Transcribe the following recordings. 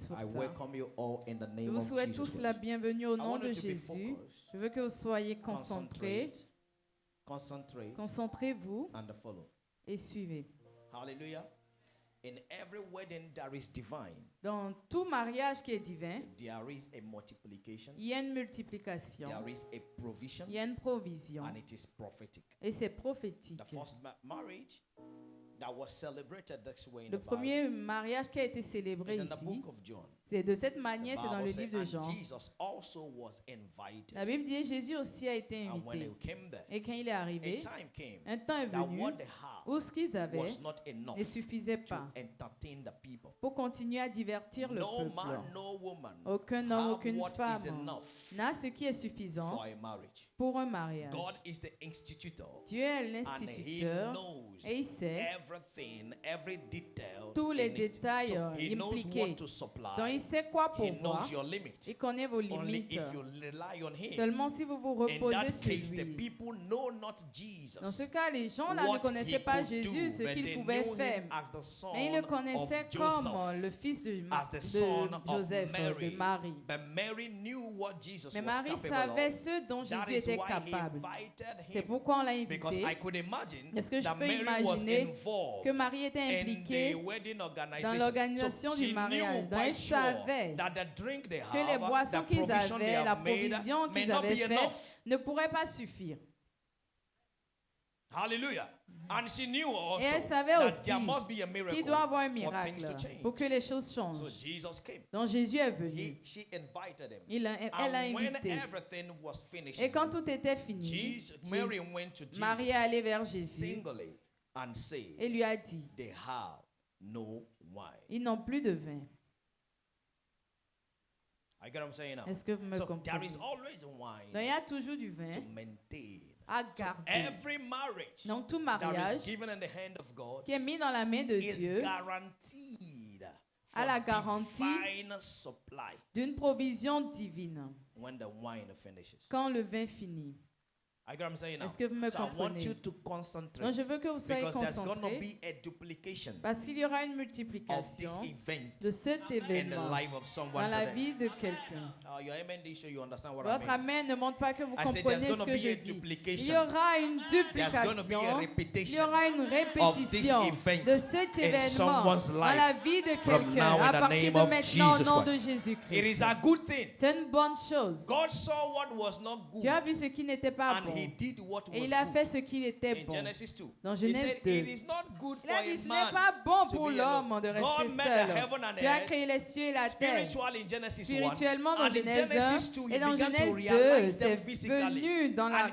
pour I ça. welcome you all in the Je name vous of souhaite tous Jesus la Christ. bienvenue au I nom want de you to be Jésus. focused. Je veux que vous soyez concentrés. Concentrate Concentrez-vous and follow. et suivez. Hallelujah. In every wedding there is divine. Dans tout mariage qui est divin, There is a multiplication. il y a une multiplication, There is a provision. il y a une provision And it is prophetic. et c'est prophétique. The first marriage that was celebrated this way in Le the Bible premier mariage qui a été célébré is in the ici, book of John. c'est de cette manière, The c'est dans le Bible livre de said, Jean. and Jesus also was invited. La Bible dit Jésus aussi a été And when invité. he came there, Et quand il est a arrivé, time came un temps est that venu what they had où ce qu'ils avaient was not enough ne suffisait to pas entertain the people. pour continuer à divertir le No peuple. man, no woman Aucun homme, have aucune what is femme enough n'a ce qui est suffisant for a marriage. pour un mariage. God is the institutor, Dieu est and he l'instituteur knows et il sait everything, every detail tous les in it. détails So he knows impliqués. what to Donc supply. il sait quoi He knows pourvoir. your limits. Il connaît vos Only limites. if you rely on him. Seulement si vous vous In reposez that sur case, the lui. people know not Jesus. Dans ce cas, les gens là ne what connaissaient he pas could Jésus, do, ce but qu'il they pouvait knew faire. him as the son Mais ils le of connaissaient comme Joseph, le fils de, as the son of Joseph, Mary. de Marie. But Mary knew what Jesus Mais was Marie capable savait of. ce dont That Jésus is était why he capable. invited C'est him. pourquoi on l'a Because invité. I could imagine Est-ce que je that peux Mary was imaginer involved que Marie était in impliquée the wedding dans organization. l'organisation So du she mariage? knew Donc elle quite sure savait that the drink they que les have, boissons the qu'ils provision they avaient, la have made provision may qu'ils not avaient be faite enough. ne pourrait pas suffire. Hallelujah. And she knew also Et elle savait that aussi there must be a miracle qu'il doit avoir un for things miracle to change. pour que les choses So changent. Jesus came. Donc Jésus est venu. She invited him. Elle a And when invité. everything was finished, Et quand tout était fini, Mary went to Jesus Marie est allée vers Jésus singly and said, et lui a dit, they have no wine. ils n'ont plus de vin. I get what I'm saying now. Est-ce que vous me So there comprenez? is always wine Donc il y a toujours du vin to maintain. à garder. Every marriage Donc tout that is mariage given in the hand of God qui est mis dans la main de is Dieu guaranteed a for la garantie divine supply d'une provision divine when the wine finishes. quand le vin finit. I get what I'm saying now. Est-ce que vous me So I want comprenez? you to concentrate Donc je veux que vous soyez because there's going to concentrés be a duplication parce qu'il y aura une of this multiplication event de cet in the événement life of dans someone la today. vie de quelqu'un. Your amen did show you understand what I Votre mean. amen ne montre pas que vous I said there's comprenez going ce to que be je a dis. Il y duplication aura une There's going to be a duplication, il y repetition aura une of this répétition event de cet in événement someone's dans la life vie de from quelqu'un now in à the partir name de of maintenant au Jesus nom de Christ. It Jésus-Christ. is a good thing. C'est une bonne chose. God saw what was not good Dieu a vu ce qui n'était pas and bon he did what et was il a good. fait ce qui était In bon. Genesis 2. Dans He Genèse said 2. it is not good Il for a a dit, ce n'est man pas bon to pour be l'homme alone. de God rester made the seul. heaven and Dieu a earth créé les cieux et la terre. spiritual in Genesis 1. Spirituellement dans And in Genèse Genesis 1 2, et he dans began to Genèse 2, realize them c'est physically. venu dans la And among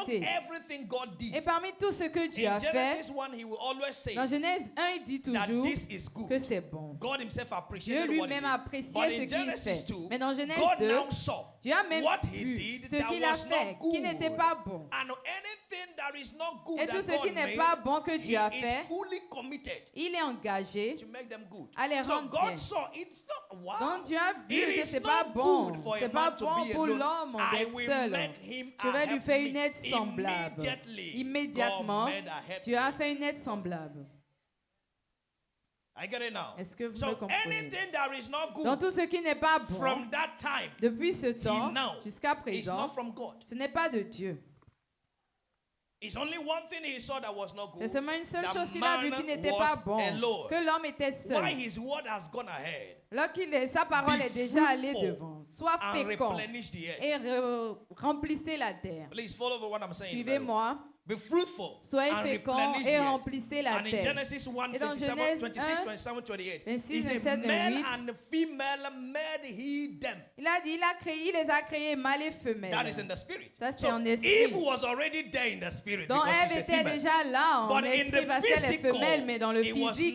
réalité. everything God did, Et parmi tout ce que Dieu in a fait, Genesis 1, he will always say dans Genèse 1, il dit that toujours this is good. que c'est bon. God himself Dieu appreciated what he lui-même did. appréciait But ce in qu'il Genesis fait. 2, Mais dans Genèse God 2, now saw Dieu a même what he vu did ce that qu'il a was fait, not qui n'était good. pas bon. And anything that is not good Et tout that ce qui God n'est made, pas bon que Dieu a he fait, is fully committed il est engagé to make them good. à les So rendre God bien. saw it's not wow. Donc Dieu a vu It que is c'est pas not bon. good for a C'est pas man to bon be pour alone. l'homme I d'être will seul. make him Je vais a lui faire une helpmeet. aide semblable. Immédiatement, God made a helpmeet. Dieu a fait une aide semblable. I get it now. Est-ce que vous me So comprenez? anything that is not Dans good tout ce qui n'est pas bon, from that time depuis ce temps till now, jusqu'à is not présent, from God. ce n'est pas de Dieu. It's only one thing he saw that was not good. C'est seulement une seule The chose qu'il a vue man qui n'était was pas bon, alone. que l'homme était Why seul. his word has gone ahead Sa parole Be est déjà allée fruitful devant. Sois and fécond replenish the earth. et remplissez la terre. Please follow what I'm saying. Suivez-moi. Be fruitful Soyez and féconds replenish the et earth. remplissez la And in terre. Genesis 1, Et dans 27, Genèse 26, 1, 27, 28, 26, he said, 27, male 28. and female made he them. Il a dit, il les a créés mâles et femelles. That is in the spirit. Ça, c'est So en esprit. Eve was already there in the spirit Donc because Ève she's a était female. déjà là en But in esprit the parce qu'elle est physical, femelle, mais dans le it was physique,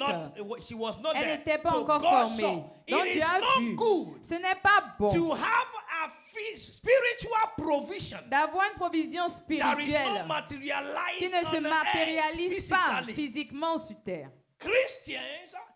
she was not elle there. n'était pas So encore God formée. saw, Donc it Dieu is a not vu. good Ce n'est pas bon to have a spiritual provision d'avoir une provision that is spirituelle not materialized qui ne se on the earth matérialise pas physically. physiquement sur terre. Christians,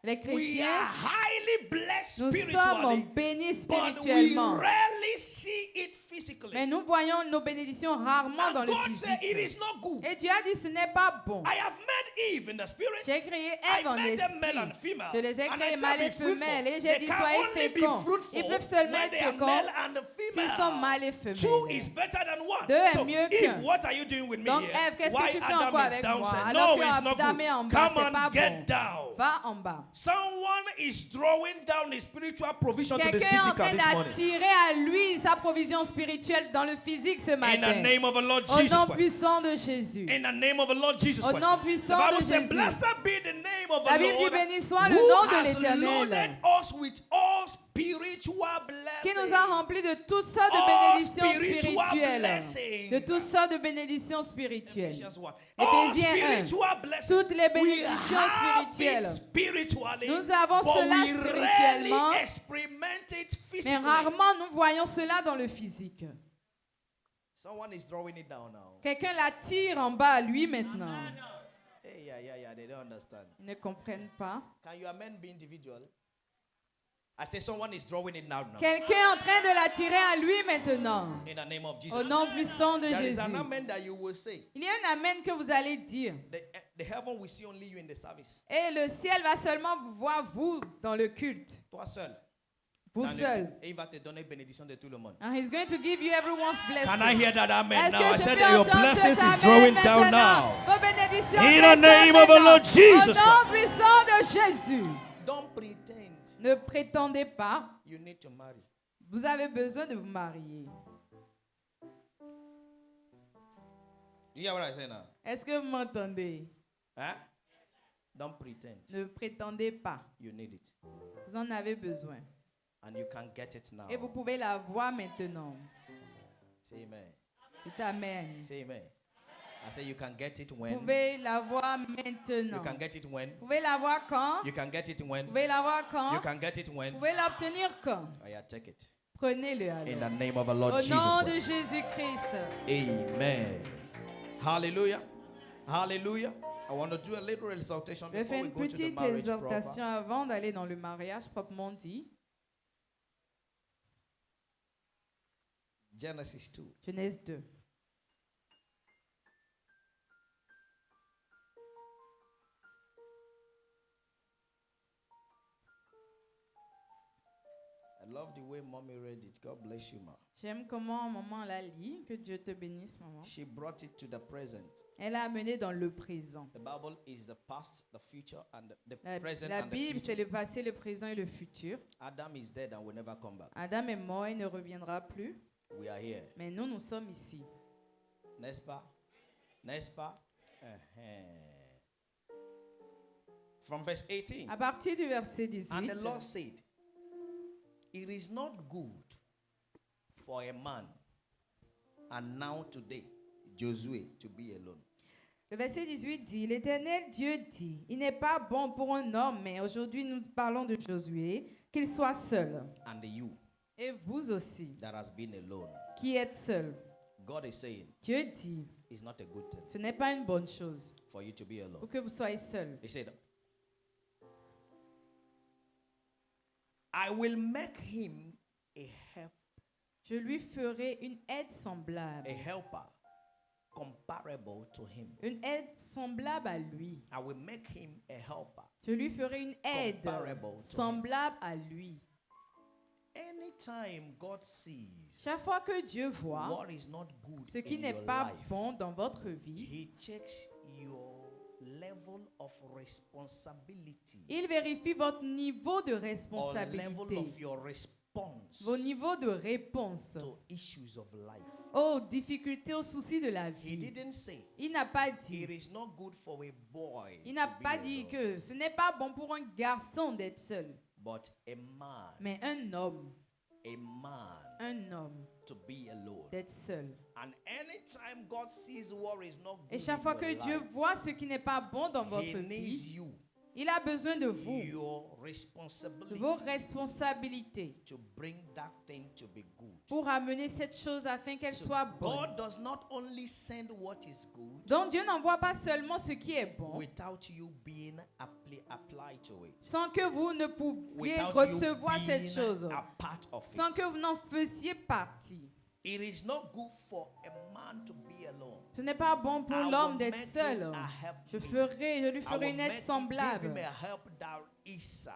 Les we chrétiens, are highly blessed nous sommes spiritually, bénis but we spirituellement, rarely see it mais physically. Mais nous voyons nos bénédictions rarement And dans le God said, it physique. is not good. Et Dieu a dit, ce n'est pas bon. I have made Eve in the spirit. J'ai créé I Ève en made them male and esprit. female. Je les ai And I créés said, mâles et be fruitful. femelles. Et j'ai They dit, can soyez only be féconds. fruitful Ils peuvent seulement when être they are féconds male and s'ils sont female. mâles et Two is femelles. better than one. Deux est So, mieux Eve, qu'un. what are you doing with me Donc here? Ève, qu'est-ce Why que tu fais Adam encore is avec down moi? said, Alors no, que it's not Adam est en good. bas, Come c'est pas on, get bon. down. Va en bas. Someone is drawing down his spiritual provision to this Quelqu'un est en physical train this morning. d'attirer à lui sa provision spirituelle dans le physique ce In the matin. name of the Lord Au Jesus nom Christ. puissant de Jésus. In the name of the Lord Jesus Au Christ. nom The puissant Bible de says, Jésus. blessed be the name of La the Bible dit, Lord béni soit le who nom de has l'Éternel, loaded us with all spiritual qui nous blessings. a remplis de toutes sortes de All bénédictions spiritual spirituelles. blessings. De toutes sortes de bénédictions spirituelles. Ephesians 1. All Éphésiens 1. spiritual blessings. Toutes les We bénédictions have it spirituelles. spiritually, Nous avons but cela we spirituellement, rarely experiment it mais physically. rarement nous voyons cela dans le physique. Someone is drawing it down now. Quelqu'un l'attire en bas à lui maintenant. Hey, yeah, they don't understand. Ils ne comprennent pas. Can you amen be individual? I say someone is drawing it now. Quelqu'un est en train de l'attirer à lui maintenant. In the name of Jesus. Au nom puissant de There is Jésus. an amen that you will say. Il y a un amen que vous allez dire. The heaven will see only you in the service. Et le ciel va seulement vous voir, vous, dans le culte. Toi seul. Vous Dans le- seul. Et il va te donner bénédiction de tout le monde. And he's going to give you everyone's blessing. Can I hear that amen Est-ce now? que I je said peux that your entendre blessings cet is amen drawing down maintenant? now. Vos bénédictions In the descendent name of the maintenant. Lord Jesus Au nom puissant de Jésus. Don't pretend Ne prétendez pas, you need to marry. vous avez besoin de vous marier. You hear what I say now? Est-ce que vous m'entendez? Huh? Don't pretend Ne prétendez pas. you need it. Vous en avez besoin. And you can get it now. Et vous pouvez l'avoir maintenant. Say amen. Dites Amen. Say amen. I say you can get it Vous when. pouvez l'avoir You maintenant. can get it when. Vous pouvez l'avoir quand? You can get it when. Vous pouvez l'avoir You quand? can get it when. Vous pouvez l'obtenir quand? Oh yeah, take it. Prenez-le In the alors. name of the Lord Au Jesus nom de Christ. Jésus-Christ. Amen. Hallelujah. Hallelujah. I want to do a little exaltation Je before fais we une go to the petite marriage exhortation proper. avant d'aller dans le mariage proprement dit. Genesis 2. Genèse 2. I love the way mommy read it. God bless you, ma. J'aime comment maman la lit. Que Dieu te bénisse, maman. She brought it to the present. Elle a amené dans le présent. The Bible is the past, the future, and the La, present la and the Bible, c'est future. le passé, le présent et le futur. Adam is dead and will never come back. Adam est mort et ne reviendra plus. We are here. Mais nous, nous sommes ici. N'est-ce pas? N'est-ce pas? Uh-huh. From verse 18. À partir du verset And 18, the Lord said, it is not good for a man, and now today, Josué, to be alone. le verset 18 dit, l'Éternel Dieu dit, il n'est pas bon pour un homme, mais aujourd'hui nous parlons de Josué, qu'il soit seul. And you Et vous aussi, that has been alone. qui êtes seul. God is saying, Dieu dit, it's not a good thing ce n'est pas une bonne chose for you to be alone. pour que vous soyez seul. He said, I will make him a help, Je lui ferai une aide semblable. a helper comparable to him. Une aide semblable à lui. I will make him a helper. Je lui ferai une aide Comparable to him. semblable à lui. Anytime God sees Chaque fois que Dieu voit what is not good ce qui in n'est your pas life, bon dans votre vie, He checks your level of responsibility il vérifie votre niveau de or level responsabilité, of your response vos niveaux de réponse to issues of life. aux difficultés, aux soucis de la He vie. didn't say Il n'a pas it dit, is not good for a boy il n'a to be pas dit alone, que ce n'est pas bon pour un garçon d'être seul, but a man, mais un homme to be alone. d'être seul. And anytime God sees what is not good Et chaque in fois your que Dieu life, voit ce qui n'est pas bon dans He votre needs vie, you, il a besoin de vous, your de responsibility vos responsabilités, to bring that thing to be good. pour amener cette chose afin qu'elle So soit bonne. God does not only send what is good Donc Dieu n'envoie pas seulement ce qui est bon, without you being applied to it. sans que vous ne pouviez Without recevoir you cette being chose, a part of sans it. que vous n'en faisiez partie. It is not good for a man to be alone. Ce n'est pas bon pour I l'homme will d'être make seul. him a Je helpmate. lui I ferai will une aide make him, give semblable. him a help that is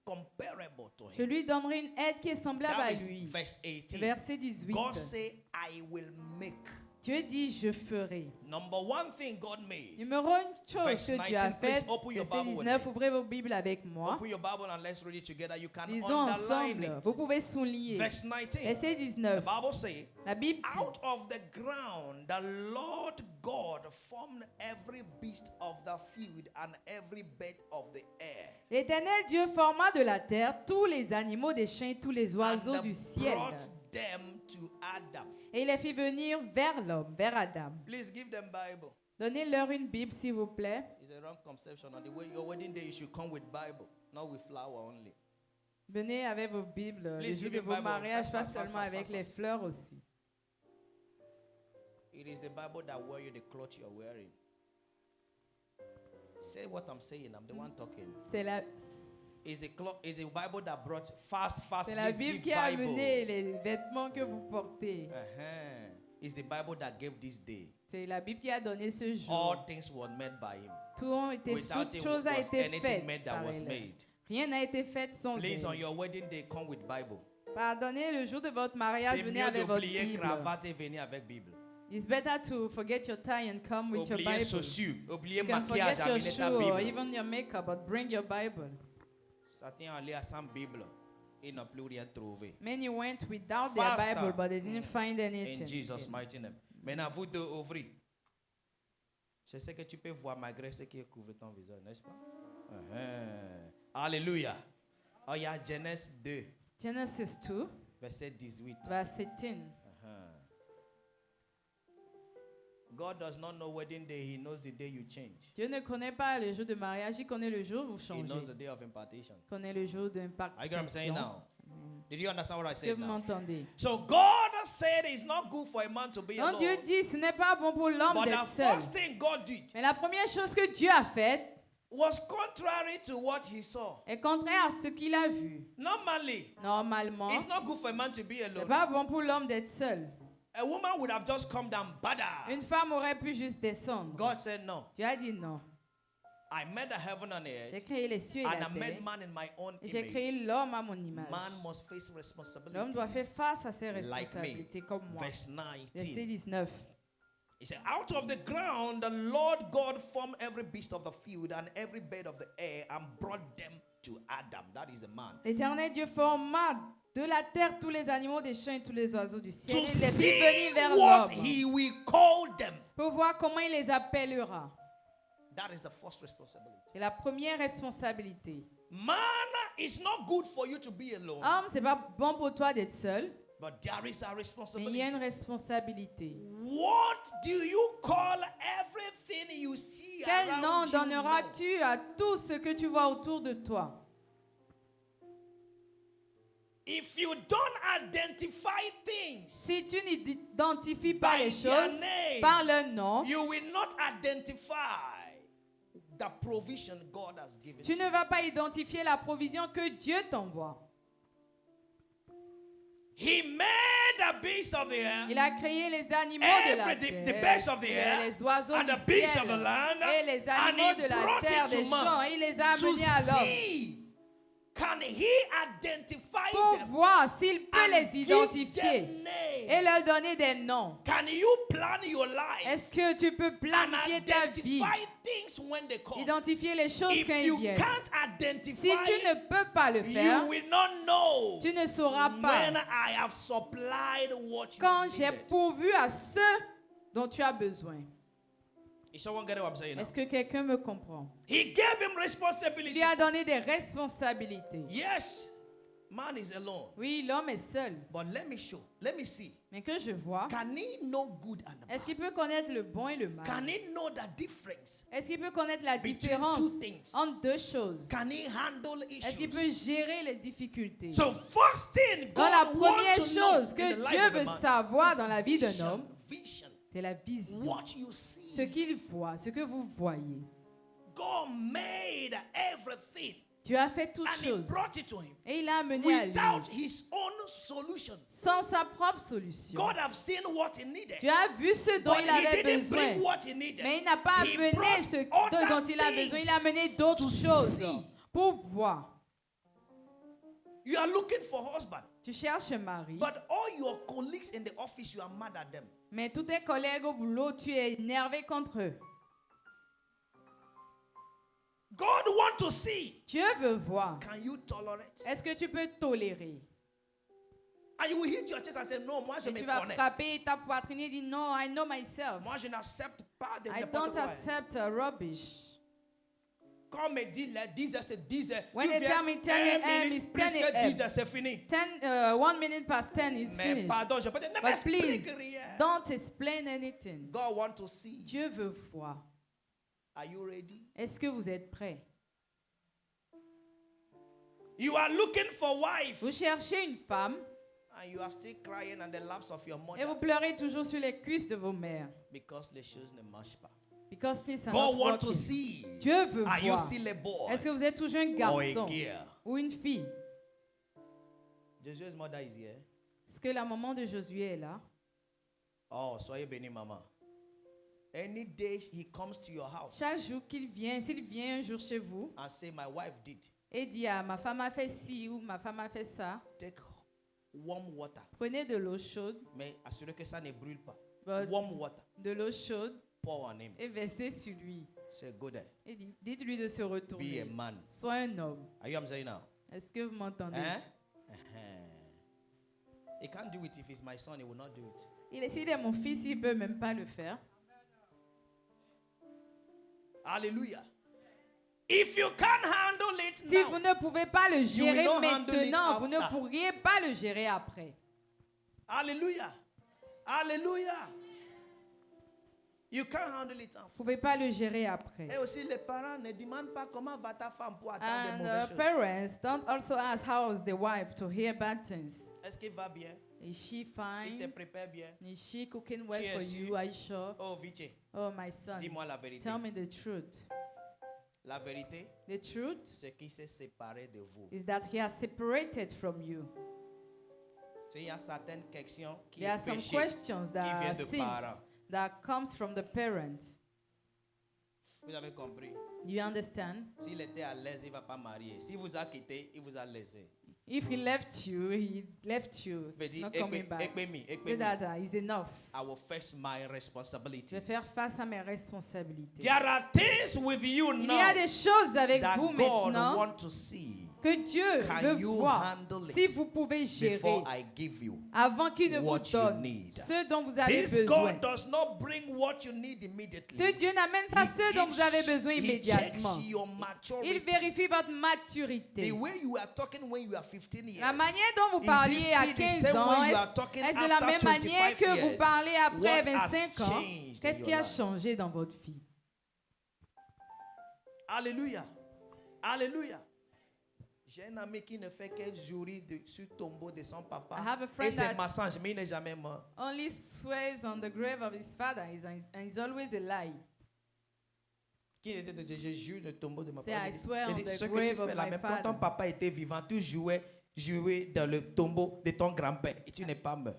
comparable to Je him. lui donnerai une aide qui est semblable à That is lui. verse 18. Verset 18. God say, I will make. Dieu dit, je ferai. Number one thing God made. Numéro une chose Verse que Dieu a 19, please faite, open your verset Bible with 19, me. ouvrez vos Bibles avec moi. Open your Bible and let's read it together. You can Lisons underline ensemble. it. Vous pouvez souligner. Verse 19. Verset The 19. Bible says, La Bible dit, out of the ground the Lord God formed every beast of the field and every bird of the air. l'Éternel Dieu forma de la terre tous les animaux des champs et tous les oiseaux And du ciel. brought them to Adam. Et il les fit venir vers l'homme, vers Adam. Please give them Bible. Donnez-leur une Bible, s'il vous plaît. It's a wrong conception. On the way your wedding day, you should come with Bible, not with flower only. Venez avec vos Bibles. Le Please jour give de me vos Bible. mariages, pas Fast, seulement fast, avec fast, les fast. fleurs aussi. It is the Bible that wear you the clothes you're wearing. Say what I'm saying. I'm the one talking. C'est la, It's the Bible that brought fast. c'est la Please Bible give qui a Bible. amené les vêtements que vous portez. It's the Bible that gave this day. C'est la Bible qui a donné ce jour. All things were made by him. Toute Him chose a was été anything faite made that par was elle. made. Rien n'a été fait sans Please, on elle. your wedding day, come with Bible. Pardonnez, le jour de votre mariage, C'est venez mieux avec votre d'oublier Bible. cravate et venir avec Bible. It's better to forget your tie and come with your Oublier Bible. chaussures, oublier You can maquillage, forget your amener shoe ta or Bible. even your makeup, but bring your Bible. Certains allaient sans Bible, ils n'ont plus rien trouvé. Many went without their Faster. Bible, but they didn't find anything. In Jesus' mighty name. Maintenant, vous deux, ouvrez. Je sais que tu peux voir malgré ce qui couvre ton visage, n'est-ce pas? Alléluia. Oh, il y a Genèse 2, Genesis 2, verset 18. verse 18. God does not know wedding day. He knows the day you change. Dieu ne connaît pas le jour de mariage, il connaît le jour où vous He changez. knows the day of impartation. Il connaît le jour Are you getting what I'm saying d'impactation. now? Did you understand what I Est-ce que said vous now? m'entendez? So God said it's not good for a man to be Donc alone. Dieu dit, ce n'est pas bon pour l'homme But the d'être seul. first thing God did Mais la première chose que Dieu a faite was contrary to what he saw. est contraire à ce qu'il a vu. Normally, Normalement, it's not good for a man to be ce n'est alone. pas bon pour l'homme d'être seul. A woman would have just come down, bada. Une femme aurait pu juste descendre. God said no. Dieu a dit non. I made the heaven and J'ai earth, créé les cieux et and la I terre. made man in my own Et j'ai image. créé l'homme à mon image. Man must face L'homme responsibility. doit faire face à ses Like me. responsabilités comme moi. Verse Verset 19. 19. He said, out of the ground, the Lord God formed every beast of the field and every bird of the air and brought them to Adam. That is a man. L'Éternel Dieu forma de la terre tous les animaux des champs et tous les oiseaux du ciel. To Il les fit see venir vers what l'homme he will call them. pour voir comment il les appellera. That is the first responsibility. C'est la première responsabilité. Man, it's not good for you to be alone, Homme, c'est pas bon pour toi d'être seul, but there is a mais il y a responsibility. une responsabilité. What do you call everything you see Quel nom around you now? donneras-tu à tout ce que tu vois autour de toi? If you don't identify things, Si tu n'identifies pas By les their choses name. par leur nom, you will not identify the provision God has given tu you. ne vas pas identifier la provision que Dieu t'envoie. He made the beasts of the air, Il a créé les animaux de la everything, the terre, birds of the et air, les oiseaux and du the beasts ciel, of the land, et les and animaux he de la brought terre, it des to man champs. Il les a to amenés à l'homme see, can he identify pour them voir s'il peut and les give identifier them names? et leur donner des noms. Can you plan your life Est-ce que tu peux and planifier ta vie, identify things when they come? identifier les choses If quand you ils viennent? can't identify Si tu ne it, peux pas le faire, you will not know tu ne sauras when pas I have supplied what you quand j'ai needed. pourvu à ce dont tu as besoin. Is someone getting what I'm saying now? Est-ce que quelqu'un me comprend? He gave him Il responsibility. lui a donné des responsabilités. Yes, man is alone. Oui, l'homme est seul. But let me see. Mais que je vois, Can he know good and est-ce qu'il bad? peut connaître le bon et le mal? Can he know the difference? Est-ce qu'il peut connaître la between différence two things? entre deux choses? Can he handle Est-ce qu'il peut issues? gérer les difficultés? So first thing Dans la God wants première to chose know que in the life Dieu of a veut man savoir is dans la vie d'un vision, homme, vision. c'est la vision. What you Ce see. qu'il voit, ce que vous voyez. God made everything. Dieu a fait toutes And he choses. brought it to him Et il a amené à lui, without his own solution. sans sa propre solution. God have seen what he needed. Dieu a vu ce dont But il he avait didn't besoin. bring what he needed. Mais il n'a pas He amené brought ce other dont il a besoin. Il a amené things d'autres to choses see. pour voir. You are looking for husband. Tu cherches un mari, But all your colleagues in the office, you are mad at them. mais tous tes collègues au boulot, tu es énervé contre eux. God want to see. Dieu veut voir. Can you tolerate? Est-ce que tu peux tolérer? And you will hit your chest and say, non, moi je Et me tu vas connais. frapper ta poitrine et dire non, I know myself. Moi je n'accepte pas de I n'importe don't quoi. accept rubbish. Quand on me dit les 10 heures, c'est 10 heures. When Tu they tell me viens 10 1 a.m. minute is plus 10 que a.m. 10 heures, c'est fini. 1 minute past 10 is Mais finished. pardon, je peux te ne But please, m'explique rien. don't explain anything. God want to see. Dieu veut voir. Are you ready? Est-ce que vous êtes prêts? You are looking for wife. Vous cherchez une femme And you are still crying on the laps of your et vous mother. pleurez toujours sur les cuisses de vos mères. Because les choses ne marchent pas. Because things are God not want to working. see. Dieu veut Are you voir. still a boy Est-ce que vous êtes toujours un or a garçon girl? ou une fille? Josué's mother is here. Est-ce que la maman de Josué est là? Oh, soyez béni, maman. Any day he comes to your house Chaque jour qu'il vient, s'il vient un jour chez vous and say, my wife did, et dit ah, ma femme a fait ci ou ma femme a fait ça, take warm water. prenez de l'eau chaude, Mais assurez que ça ne brûle pas. But- Warm water. de l'eau chaude Pour on him. et versez sur lui. Say, go there. Et dites-lui de se Be a retourner. man. Sois un homme. Are you what I'm saying now? Est-ce que vous m'entendez? Eh? He can't do it if he's my son, he will not do it. S'il est mon fils, il ne peut même pas le faire. Hallelujah. If you can't handle it Si now, vous ne pouvez pas le gérer not handle it maintenant, vous ne after. pourriez pas le gérer après. hallelujah. Hallelujah. You can't handle it Vous now. ne pouvez pas le gérer après. Et aussi, les parents ne demandent pas comment va ta femme pour attendre des And mauvaises choses. parents don't also ask how is the wife to hear bad things. Est-ce qu'il va bien? Is she Il te fine? prépare bien? Is she cooking well Tu es for sûr? you? Are you sure? Oh, Vichy, Oh, my son, dis-moi la vérité. tell me the truth. La vérité, The truth c'est qu'il s'est séparé de vous. is that he has separated from you. Il y a certaines questions qui There are some péché, questions that qui are viennent de sins parents. that comes from the parents. Vous avez compris? You understand? S'il était à l'aise, il ne va pas marier. S'il vous a quitté, il vous a laissé. If he left you, he left you. Veut He's dire, not coming back. Say that is enough. I will face my Je responsibility. vais faire face à mes responsabilités. There are things with you Il y now a des choses avec that vous God maintenant wants to see que Dieu Can veut you voir. handle it Si vous pouvez gérer before I give you. avant qu'il ne vous what you donne need. ce dont vous avez This besoin. God does not bring what you need immediately. Ce Dieu n'amène pas ce dont vous avez besoin He immédiatement. checks your Il maturity. vérifie votre maturité. The way you are talking when you are 15 years. La manière dont vous Is parliez it à still the 15 same ans, way you are talking est-ce de la after même manière 25 que vous years? parlez après What has 25 ans? changed Qu'est-ce in qui your a life? changé dans votre vie? Alléluia. Alléluia. J'ai un ami qui ne fait que jurer sur le tombeau de son papa. I have a friend Et c'est that- mensonge, mais il n'est jamais mort. Only swears on the grave of his father and he's always a lie. Qui était de je jure le tombeau de ma Say, papa. I swear Il on dit, the ce que tu grave of fais là, my même quand ton father. papa était vivant, tu jouais dans le tombeau de ton grand-père et tu n'es pas mort.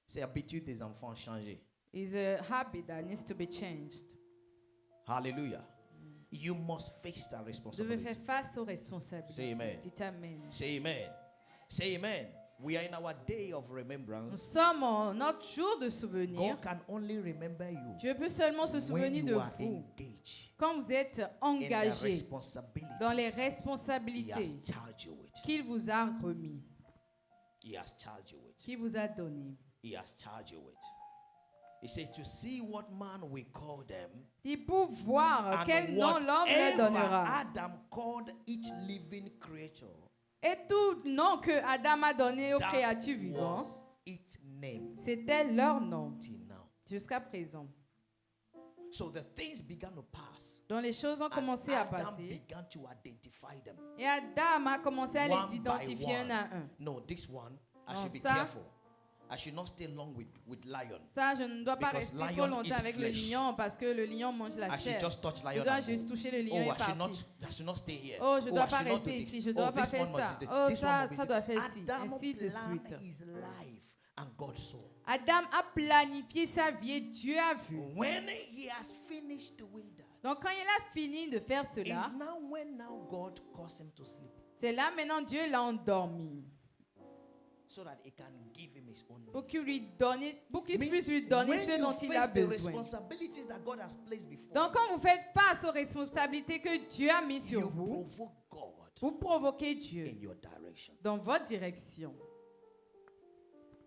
C'est l'habitude des enfants changer. It's a habit that needs to be changed. Hallelujah. You must face that Vous devez responsibility. faire face aux responsabilités. Say amen. Dites amen. Say amen. Say amen. We are in our day of Nous remembrance. sommes en notre jour de souvenir. God can only remember you Dieu peut seulement se when souvenir de you are vous engaged quand vous êtes in the engagé responsibilities dans les He responsabilités has charged you with. qu'il vous a remis, He has charged you with. qu'il vous a donné. He has charged you with. He said to see what man we call them. Et pour voir And quel nom l'homme leur whatever donnera. Adam called each living creature, Et tout nom que Adam a donné aux that créatures vivantes, was its name c'était leur nom till now. jusqu'à présent. So the things began to pass. Donc les choses ont And commencé à Adam passer. began to identify them. Et Adam a commencé à One les by identifier one. un à un. No, this one, I Non, should be ça, careful. I should not stay long with lion. Ça, je ne dois pas Because rester trop lion longtemps eats avec le flesh. lion parce que le lion mange la I should chair. just touch Je lion. dois and go. juste toucher le lion et I should partir. not stay here. Oh, je ne dois I pas should not do rester this. ici, je ne dois pas this faire one must ça. do this. Oh, This one ça, must be ça this. doit faire ci, Adam ainsi de planned suite. his life and God saw. Adam a planifié sa vie et Dieu a vu. When he has finished doing that, Donc quand il a fini de faire cela, is now when now God caused him to sleep c'est là maintenant Dieu l'a endormi so that he can give him his own pour need. qu'il Means puisse lui donner when ce you dont il a face the besoin. responsibilities that God has placed before Donc quand vous faites face aux responsabilités que Dieu a mises you, sur you vous, provoke God vous provoquez Dieu in your direction. dans votre direction.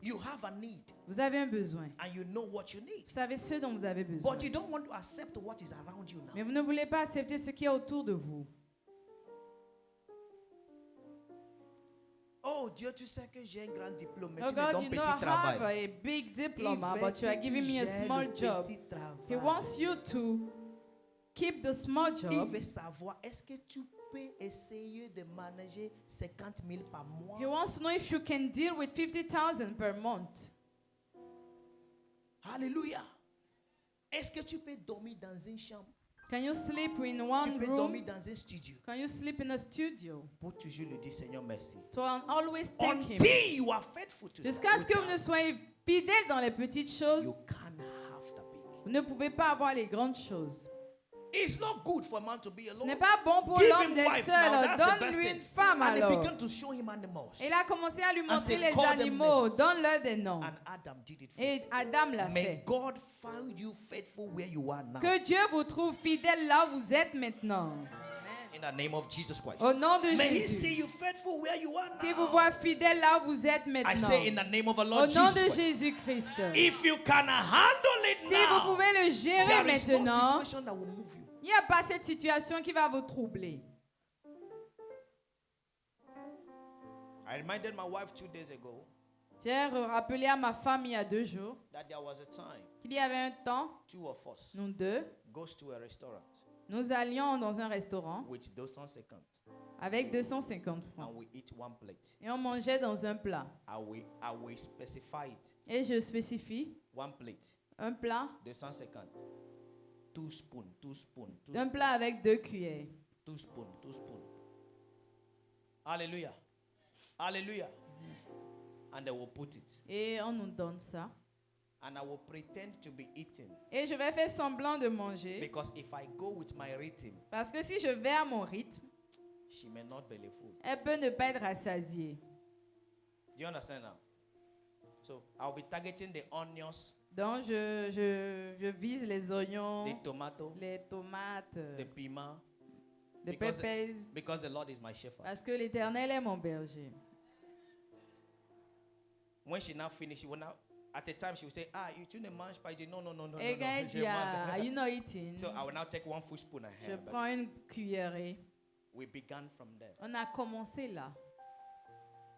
You have a need Vous avez un besoin. and you know what you need. Vous savez ce dont vous avez besoin. But you don't want to accept what is around you now. Mais vous ne voulez pas accepter ce qui est autour de vous. Oh Dieu, tu sais que j'ai un grand diplôme, mais Oh tu me God, donnes you petit know I have travail. a big diploma, Il veut but you are que giving tu me a gères small le job. petit travail. He wants you to keep the small Il job. veut savoir, est-ce que tu peux essayer de manager 50 000 par mois? He wants to know if you can deal with 50,000 per month. Alléluia. Est-ce que tu peux dormir dans une chambre? Can you sleep in Tu one peux room? dormir dans un studio. Can you sleep in a studio? Pour toujours lui dire, Seigneur, merci. To always thank him. Until you are faithful to Jusqu'à ce que vous ne soyez fidèles dans les petites choses, you can't have the big. vous ne pouvez pas avoir les grandes choses. It's not good for a man to be Ce alone. n'est pas bon pour Give l'homme him d'être wife. seul. Now, that's the best Donne-lui thing. une femme And he alors. began to show him animals. Et il a commencé à lui montrer say, les call them animaux. names. Donne-leur des noms. And Adam did it. Et faithfully. Adam l'a May fait. God find you faithful where you are now. Que Dieu vous trouve fidèle là où vous êtes maintenant. In the name of Jesus Christ. Au nom de May He see Jésus. you faithful where you are Qu'il now. vous voit fidèle là où vous êtes I maintenant. say in the name of the Au Lord nom de Jesus Christ. Jésus-Christ. If you can handle it Si vous now, pouvez le gérer there is no maintenant, situation that will move you. il n'y a pas cette situation qui va vous troubler. I reminded my wife 2 days ago J'ai rappelé à ma femme il y a 2 jours that there was a time qu'il y avait un temps, two of us nous deux, goes to a restaurant nous allions dans un restaurant with 250 avec 250 francs. and we eat one plate. Et on mangeait dans un plat. I will specify it. Et je spécifie One plate, un plat, 250. 2 spoons, 2 spoons, 2 un spoons, plat avec 2 cuillères. 2 spoons, 2 spoons. Hallelujah. Hallelujah. And they will put it. Et on nous donne ça. And I will pretend to be eating. Et je vais faire semblant de manger. Because if I go with my rhythm, Parce que si je vais à mon rythme, she may not be full. elle peut ne pas être rassasiée. Do you understand now? So I'll be targeting the onions, Donc je vise les oignons, the tomato, les tomates, the piment, les because pépés. because the Lord is my shepherd. Parce que l'Éternel est mon berger. When she now finishes, she will now, at a time she will say, tu ne manges pas. Je dis, non. Et quand elle je dit, mange. are you not eating? So I will now take 1 full spoon Je ahead. But prends une cuillerée. we began from there. On a commencé là.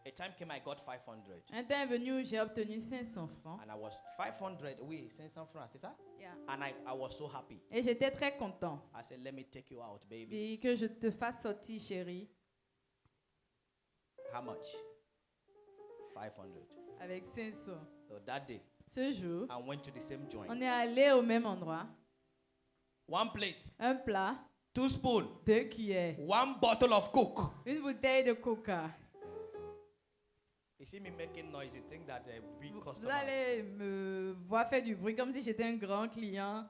A time came I got 500. Un temps est venu où j'ai obtenu 500 francs. And I was 500, oui, 500 francs, c'est ça? Yeah. And I was so happy. Et j'étais très content. I said, let me take you out, baby. Dis que je te fasse sortir, chérie, How much? 500. avec 500. So that day, Ce jour, I went to the same joint. on est allé au même endroit. 1 plate, Un plat, 2 spoons, 2 cuillères, 1 bottle of Coke. une bouteille de coca. You see me making noise, you think that a big Vous customer. allez me voir faire du bruit comme si j'étais un grand client.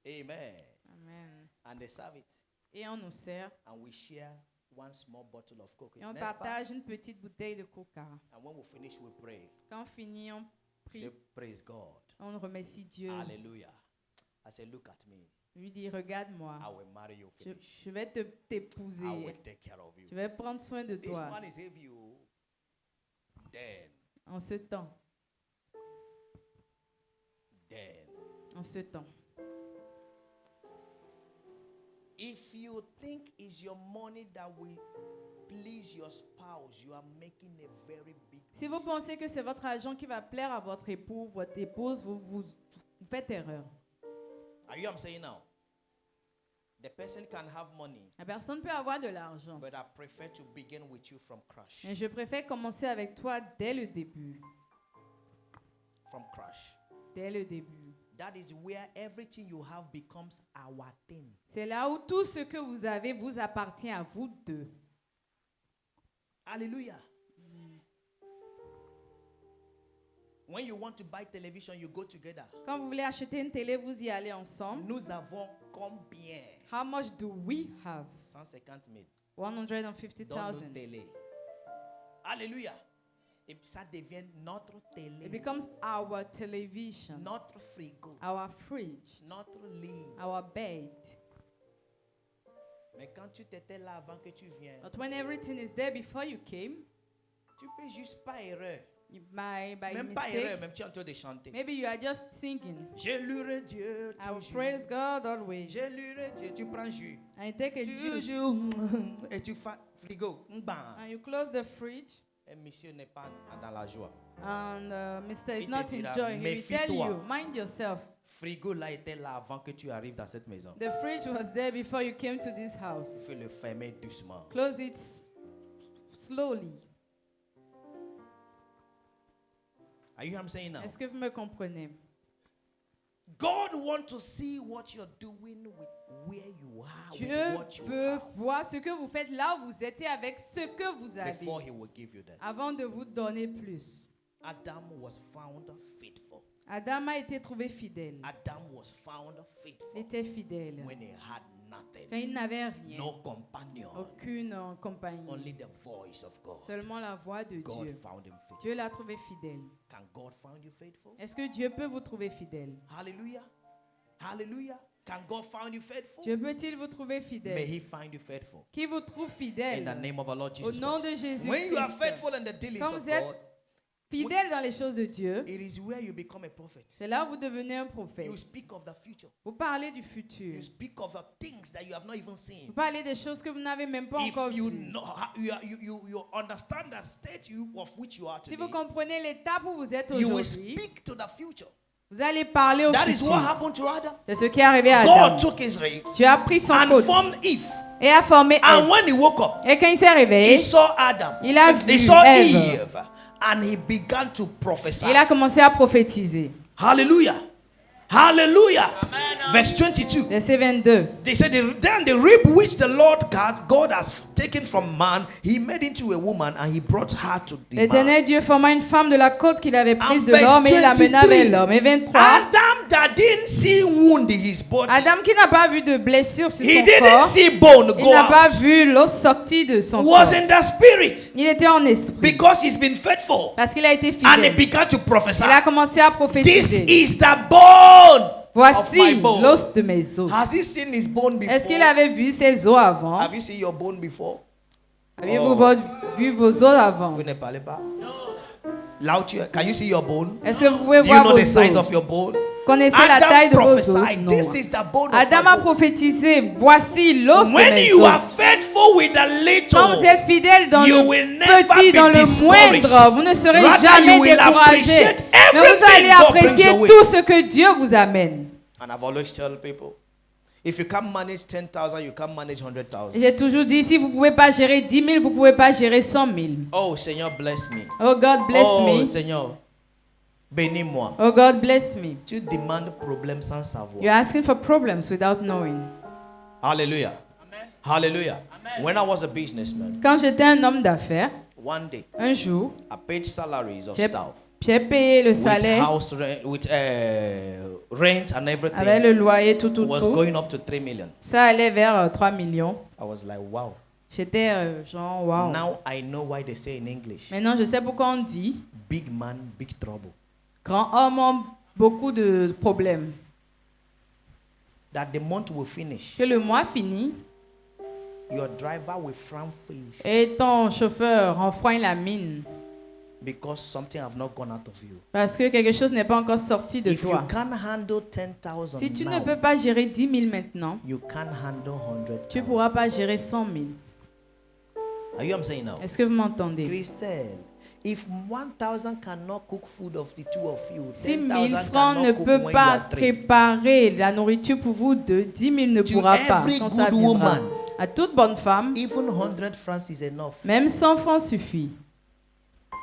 Amen. Amen. And they serve it. Et on nous sert. And we share 1 small bottle of Coke. Et on Next part, partage une petite bouteille de coca. and when we finish, we pray. Quand on finit, on Say, prie. praise God. On remercie Dieu. Hallelujah. I say, look at me. Lui dit, regarde-moi. I will marry you, finish. Je vais t'épouser. I will take care of you. Je vais prendre soin de This toi. one is heavy. Oh. Then, En ce temps. then. En ce temps. If you think it's your money that will please your spouse, you are making a very big Si vous mistake. pensez que c'est votre argent qui va plaire à votre époux, votre épouse, vous faites erreur. Are you what I'm saying now? The person can have money, La personne peut avoir de l'argent. but I prefer to begin with you from crush. Mais je préfère commencer avec toi dès le début. from crash. Dès le début. That is where everything you have becomes our thing. C'est là où tout ce que vous avez vous appartient à vous deux. Hallelujah. When you want to buy television, you go together. Quand vous voulez acheter une télé, vous y allez ensemble. Nous avons combien? How much do we have? 150 000. 150,000. Dans nos télé. Alléluia. Et ça devient notre télé. It becomes our television, Notre frigo. our fridge, Notre lit. our bed. Mais quand tu étais là avant que tu viennes, But when everything is there before you came, tu peux juste pas erreur. by Même pas erreur, mistake, même tu es en train de chanter. maybe you are just singing. Je louerai Dieu I will toujours. praise God always. Je louerai Dieu. Tu prends jus. And you take a juice Toujours. Et tu fais frigo. Mbam. and you close the fridge. Et monsieur n'est pas dans la joie. And Mr. is Il te not dira, enjoying. He will tell méfie-toi. you, mind yourself. Frigo là était là avant que tu arrives dans cette maison. The fridge was there before you came to this house. Il faut le fermer doucement. Close it slowly. Are you hearing what I'm saying now? Est-ce que vous me comprenez? God wants to see what you're doing with where you are, Dieu with what you veut have, voir ce que vous faites là où vous êtes et avec ce que vous avez before He will give you that. avant de vous donner plus. Adam was found faithful. Adam a été trouvé fidèle. Adam was found Il faithful était fidèle. when he had nothing, Quand il n'avait rien, no companion, aucune compagnie, only the voice of God. seulement la voix de God Dieu. found him faithful. Dieu l'a trouvé fidèle. Can God find you faithful? Est-ce que Dieu peut vous trouver fidèle? Hallelujah. Hallelujah. Can God find you faithful? Dieu peut-il vous trouver May fidèle? He find you faithful. Qui vous trouve In fidèle? the name of our Lord Au Jesus nom Christ. de Jésus When you are Christ. faithful in the dealings Quand of vous êtes God, fidèle dans les choses de Dieu, it is where you become a prophet. c'est là où vous devenez un prophète. You speak of the future. Vous parlez du futur. You speak of the things that you have not even Vous seen. parlez des choses que vous n'avez même pas encore If you vues. know, you understand that state of which you are Si today, vous comprenez l'étape où vous êtes you will aujourd'hui, speak to the future. vous allez parler au That is what futur. happened to Adam. C'est ce qui est arrivé à God Adam. took his ribs Dieu a pris son and côte formed Eve. et a formé And Ève. when he woke up, Et quand il s'est he réveillé, saw Adam. il a He vu saw Ève. Eve. And he began to prophesy. Il a commencé à prophétiser. Hallelujah. Hallelujah. Verse 22. Verset 22. They said, then the rib which the Lord God has taken from man, he made into a woman and he brought her to the man. L'Éternel Dieu forma une femme de la côte qu'il avait prise And de verse l'homme et il l'amena 23. vers l'homme. Et 23. Adam that didn't see wound in his body. Adam qui n'a pas vu de blessure sur He son didn't corps, see bone il go n'a pas out. vu l'os sorti de son Was corps. in the spirit Il était en esprit because he's been faithful. parce qu'il a été And he fidèle. began to prophesy. Il a commencé à This prophétiser. is the bone of my Voici bone. l'os de mes os. Has he seen his bone before? Est-ce qu'il avait vu ses os avant? Have you seen your bone before? Aviez-vous Oh. vu vos os avant? Vous ne parlez pas? Loud, can you see your bone? Est-ce que vous pouvez Do you voir know vos the size os? of your bone? Connaissez la taille de vos os? prophesied, Non. this is the bone of Adam my a bone. prophétisé, voici l'os de When mes you are os. faithful with the Quand vous little, êtes fidèle dans you le will never petit, be dans le discouraged. moindre, vous ne serez Rather, jamais you will découragé. appreciate Mais vous everything allez God brings apprécier your way. tout ce que Dieu vous amène. And I've always tell people, if you can't manage 10,000, you can't manage 100,000. J'ai toujours dit, si vous ne pouvez pas gérer 10 000, vous ne pouvez pas gérer 100 000. Oh, Seigneur, bless me. Oh God bless Oh, me. Seigneur, bénis-moi. Oh God bless me. Tu demandes problème sans savoir. You're asking for problems without knowing. Hallelujah. Hallelujah. When I was a businessman, Quand j'étais un homme d'affaires, one day, un jour, I paid salaries of j'ai staff. j'ai payé le With salaire house rent, with rent and avec everything, le loyer, tout. was going up to 3 million. Ça allait vers 3 millions. I was like, wow. J'étais genre, wow. Now I know why they say in English, Maintenant, je sais pourquoi on dit big man, big trouble. grands hommes ont beaucoup de problèmes. That the month will finish, Que le mois finit your driver will frown face et ton chauffeur enfreint la mine because something have not gone out of you. parce que quelque chose n'est pas encore sorti de If you toi. can't handle 10,000 Si tu ne now, peux pas gérer 10 000 maintenant, you can't handle tu ne 100,000. pourras pas gérer 100 000. Are you what I'm saying now? Est-ce que vous m'entendez? Christelle, if 1,000 cannot cook food of the two of you, Si 10,000 1000 francs cannot ne cook peut when you pas are three. préparer la nourriture pour vous deux, 10 000 ne To pourra pas every quand ça good viendra. woman, À toute bonne femme, even 100 francs is enough. même 100 francs suffit.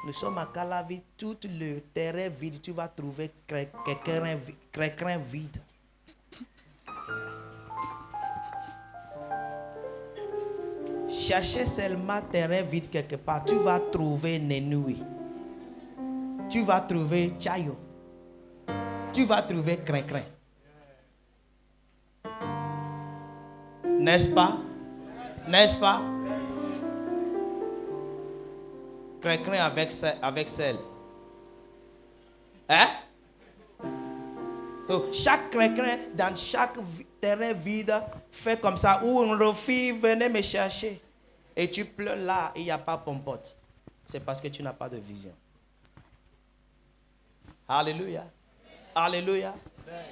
Nous sommes à Calavi, tout le terrain vide, tu vas trouver quelqu'un vide. Cherchez seulement terrain vide quelque part, tu vas trouver Nenui. Tu vas trouver Chayo. Tu vas trouver Crin-Crin. N'est-ce pas? N'est-ce pas? Crin-Crin avec sel. Hein? Donc, chaque crin-crin dans chaque terrain vide fait comme ça. Où une refille, venez me chercher. Et tu pleures là, il n'y a pas pompote. C'est parce que tu n'as pas de vision. Alléluia. Alléluia.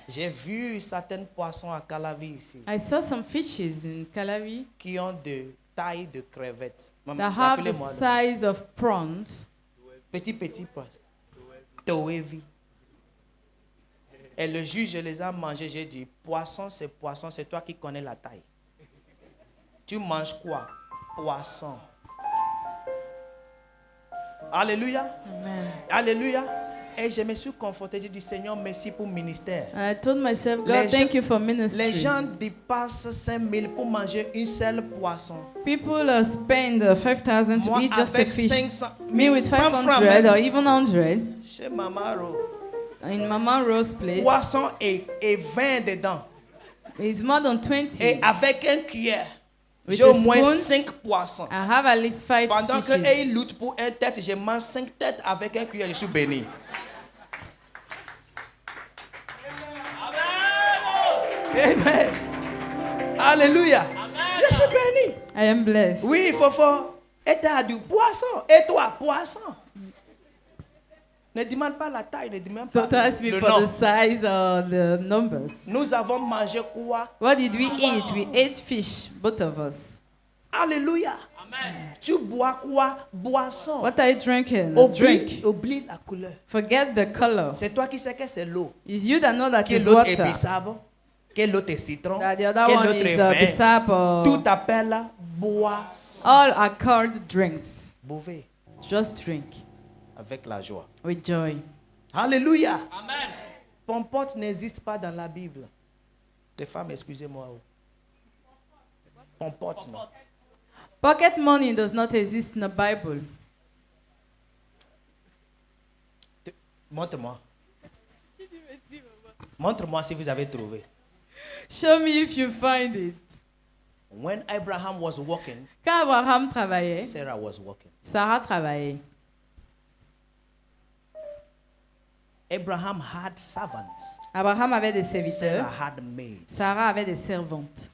J'ai vu certains poissons à Calavi ici. I saw some fishes in Calavi Qui ont de taille de crevettes. that have the size of prawns. Petit poisson. Toevi. Et le juge les a mangés. J'ai dit, poisson, c'est toi qui connais la taille. Tu manges quoi? Poisson. Alléluia. Amen. Alléluia. Et je me suis conforté. J'ai dit, Seigneur, merci pour le ministère. And I told myself, God, thank you for ministry. Les gens dépassent 5 000 pour manger une seule poisson. People spend 5,000 to Moi, eat just a avec fish. 500, Me with 100 francs 500 même, or even 100 chez Maman Ro, in Mama Rose place. poisson et 20 dedans. It's more than 20. Et avec un cuillère, With j'ai a au moins spoon, 5 poissons. I have at least 5 Pendant que fishes. ils luttent pour une tête, je mange 5 têtes avec un cuillère, je suis béni. Amen. Alléluia. Je suis béni. I am blessed. Oui, Fofo. Et tu as du poisson. Et toi, poisson. Ne demande pas la taille, ne demande pas Don't ask me le for nom. the size or the numbers. Nous avons mangé quoi? What did we eat? We ate fish, both of us. Alléluia. Amen. Tu bois quoi? Boisson. What are you drinking? A drink. Oublie la couleur. Forget the color. C'est toi qui sais que c'est l'eau. It's you that know that Quel is autre est water. bissap? Quel autre est citron? That the other Quel one autre is est vin? bissap or Tout appelle boisson. all are called drinks. Buvez Just drink avec la joie. with joy. Alléluia. Amen. Pompote n'existe pas dans la Bible. Les femmes, excusez-moi. Pompote, non. Pocket money does not exist in the Bible. Montre-moi. Montre-moi si vous avez trouvé. Show me if you find it. When Abraham was walking, Quand Abraham travaillait, Sarah was walking. Sarah travaillait. Abraham had servants. Abraham avait des Sarah serviteurs. had maids. Sarah avait des servantes.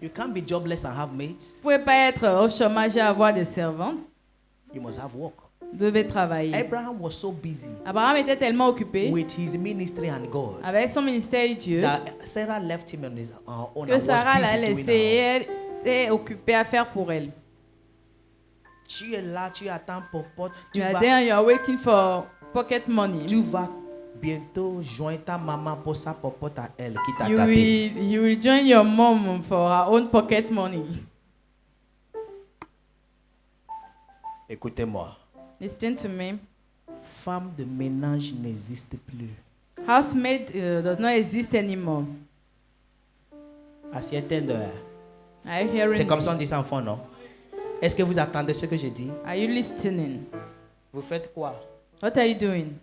You can't be jobless and have maids. Vous ne pouvez pas être au chômage et avoir des servantes. You must have work. Vous devez travailler. Abraham was so busy Abraham était tellement occupé with his ministry and God avec son ministère et Dieu that Sarah left him on his own que and was Sarah l'a busy laissé doing et her own. elle est occupée à faire pour elle. Tu es là, tu attends popote. You are there, you are waiting for pocket money. Tu vas bientôt joindre ta maman pour sa popote à elle qui t'a You tâté. will join your mom for her own pocket money. Écoutez-moi. Listen to me. Femme de ménage n'existe plus. Housemaid does not exist anymore. Assiette de. Are you hearing C'est comme me? ça on dit ça en fond, non? Est-ce que vous attendez ce que je dis? Are you listening? Vous faites quoi? What are you doing?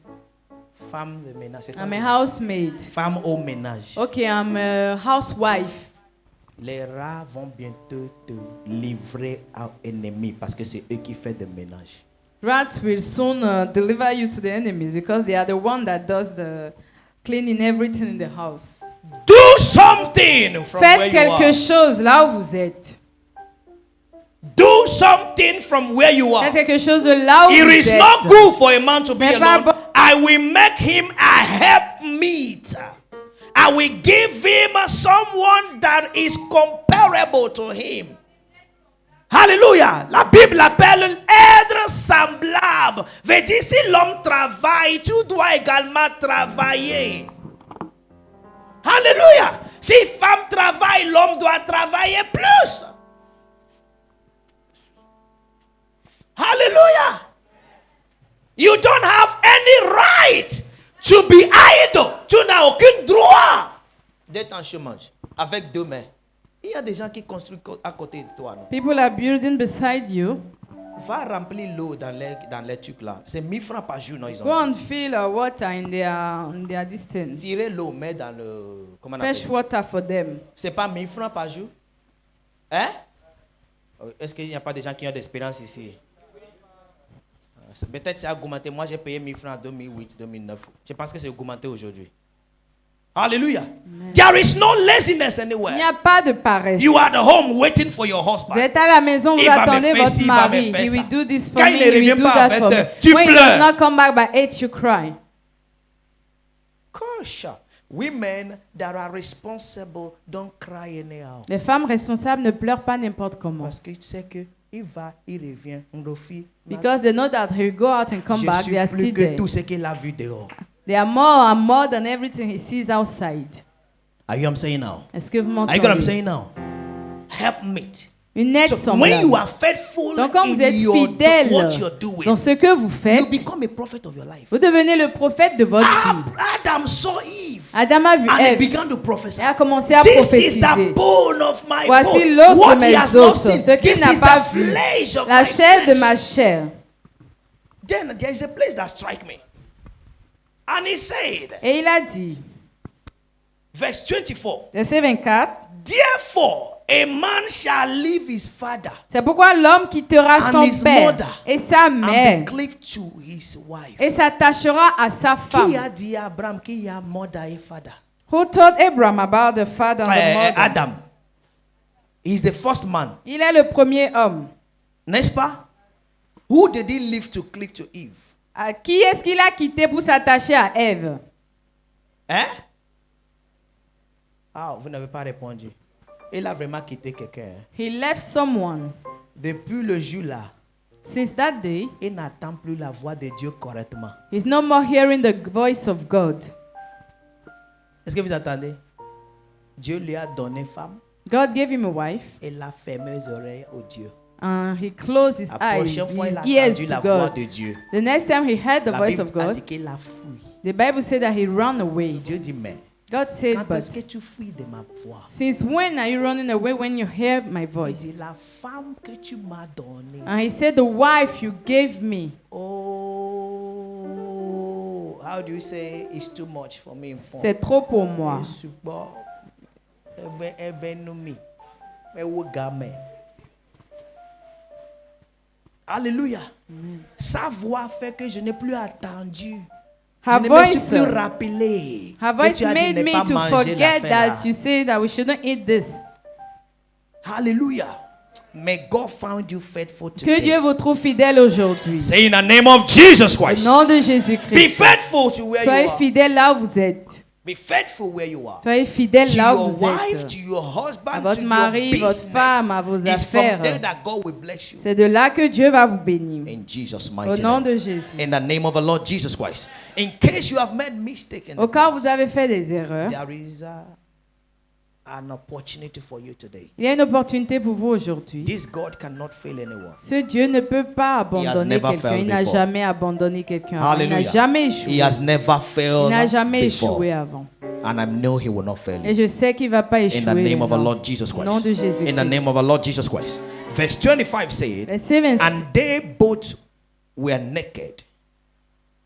Femme de ménage. C'est ça I'm on a dit? housemaid. Femme au ménage. Okay, I'm a housewife. Les rats vont bientôt te livrer à l'ennemi parce que c'est eux qui font le ménage. Rats will soon deliver you to the enemies because they are the one that does the cleaning everything in the house. Do something from where Faites you are. quelque chose là où vous êtes. Do something from where you are. Faites quelque chose de là où It vous is êtes. not good for a man to be C'est pas alone. bon. I will make him a helpmeet. I will give him someone that is comparable to him. Alléluia. La Bible appelle être semblable. Veut dire si l'homme travaille, tu dois également travailler. Alléluia. Si femme travaille, l'homme doit travailler plus. Hallelujah. You don't have any right to be idle. Tu n'as aucun droit d'être en chômage avec deux mains. Il y a des gens qui construisent à côté de toi. Non? People are building beside you. Va remplir l'eau dans les trucs là. C'est 1000 francs par jour. Non, ils ont Go dit. and fill water in their distance. Tirez l'eau, mets dans le... Comment on Fetch appelle? water for them. C'est pas 1000 francs par jour? Hein? Est-ce qu'il n'y a pas des gens qui ont d'expérience ici? Peut-être c'est augmenté. Moi, j'ai payé 1000 francs en 2008, 2009. Je pense que c'est augmenté aujourd'hui. Hallelujah. There is no laziness Il anywhere. n'y a pas de paresse. You are at home waiting for your Vous husband. êtes à la maison, vous Il va me attendez faire votre ci, il va me mari. faire He will ça. do this for Quand me, il ne he will revient do pas à that 20 for me. heures, tu When he pleures. does not come back by 8, you cry. Gosh, women that are responsible don't cry anyhow. Les femmes responsables ne pleurent pas n'importe comment. Parce que tu sais que il va, il revient, on refit. Because they know that he will go out and come Je back, suis they are plus still que there. tout ce qu'il a vu dehors. They are more than everything he sees outside. Are you what I'm saying now? Est-ce que vous Are you what I'm m'entendez? saying now? Help me. Une aide So when you semblable. are faithful Donc quand vous êtes in fidèle what you're doing, dans ce que vous you faites, become a prophet of your life. vous devenez le prophète de votre vie. Adam saw Eve Adam a vu and he Ève began to prophesy. et a commencé à This is prophétiser. the bone of my Voici bone. l'os What de he mes has not os, seen. ce qu'il This n'a is pas the vu, flesh of la my chair de flesh. ma chair. Then there is a place that strike me. And he said, Et il a dit, verse 24, verset 24, therefore a man shall leave his father c'est pourquoi l'homme quittera and son his père mother et sa and mère be cleaved to his wife. et s'attachera à sa femme. Qui a dit à Abraham qu'il y a mother et father? Who told Abraham about the father and the mother? Adam. He's the first man. Il est le premier homme. N'est-ce pas? Who did he leave to cleave to Eve? À qui est-ce qu'il a quitté pour s'attacher à Ève? Hein? Ah, vous n'avez pas répondu. Il a vraiment quitté quelqu'un. Hein? He left someone. Depuis le jour là, Since that day, il n'entend plus la voix de Dieu correctement. he's no more hearing the voice of God. Est-ce que vous attendez? Dieu lui a donné femme. God gave him a wife, Il a fermé les oreilles au Dieu. and he closed his La eyes, prochaine fois, il his a ears entendu to la voix God. de Dieu. The next time he heard the La voice Bible of a dit God, qu'il a fui. the Bible said that he ran away. Dieu dit, mais God said, quand est-ce que but tu fuis de ma voix? since when are you running away when you hear my Il dit, voice? la femme que tu m'as donnée. And he said, the wife you gave me, Oh, how do you say it's too much for me? c'est trop pour moi. Je suppose. Evenumi. Ewogame. Alléluia. Sa voix fait que je n'ai plus attendu. Her je ne me suis voice, plus rappelé. her que voice tu as dit made ne me pas to manger forget l'affaire là. that you say that we shouldn't eat this. Hallelujah. May God find you faithful Que today. Dieu vous trouve fidèle aujourd'hui. Say in the name of Jesus Au Christ. nom de Be Jésus-Christ. faithful to where Soyez you are. fidèle là où vous êtes. Be faithful where you are. Soyez fidèle To là où your vous wife, êtes. to your husband, À votre to mari, your votre business. femme, à vos It's from affaires. there that God will bless you. C'est de là que Dieu va vous bénir. In Jesus' Au mighty nom name. de Jésus. In the name of the Lord Jesus Christ. In case you have made mistake in Au the cas où past, vous avez fait des erreurs, there is an opportunity for you today. il y a une opportunité pour vous aujourd'hui. This God cannot fail anyone. Ce Dieu ne peut pas abandonner never quelqu'un. failed Il n'a before. jamais abandonné quelqu'un. Il n'a Hallelujah. jamais He échoué. has never Il failed n'a jamais before. échoué avant. And I know he will not fail Et you. je sais qu'il ne va pas In échouer. the name of the maintenant. Lord Jesus Au nom de Christ. Jésus-Christ. In the name of the Lord Jesus Christ. Verse 25 said, Verset 26. and they both were naked,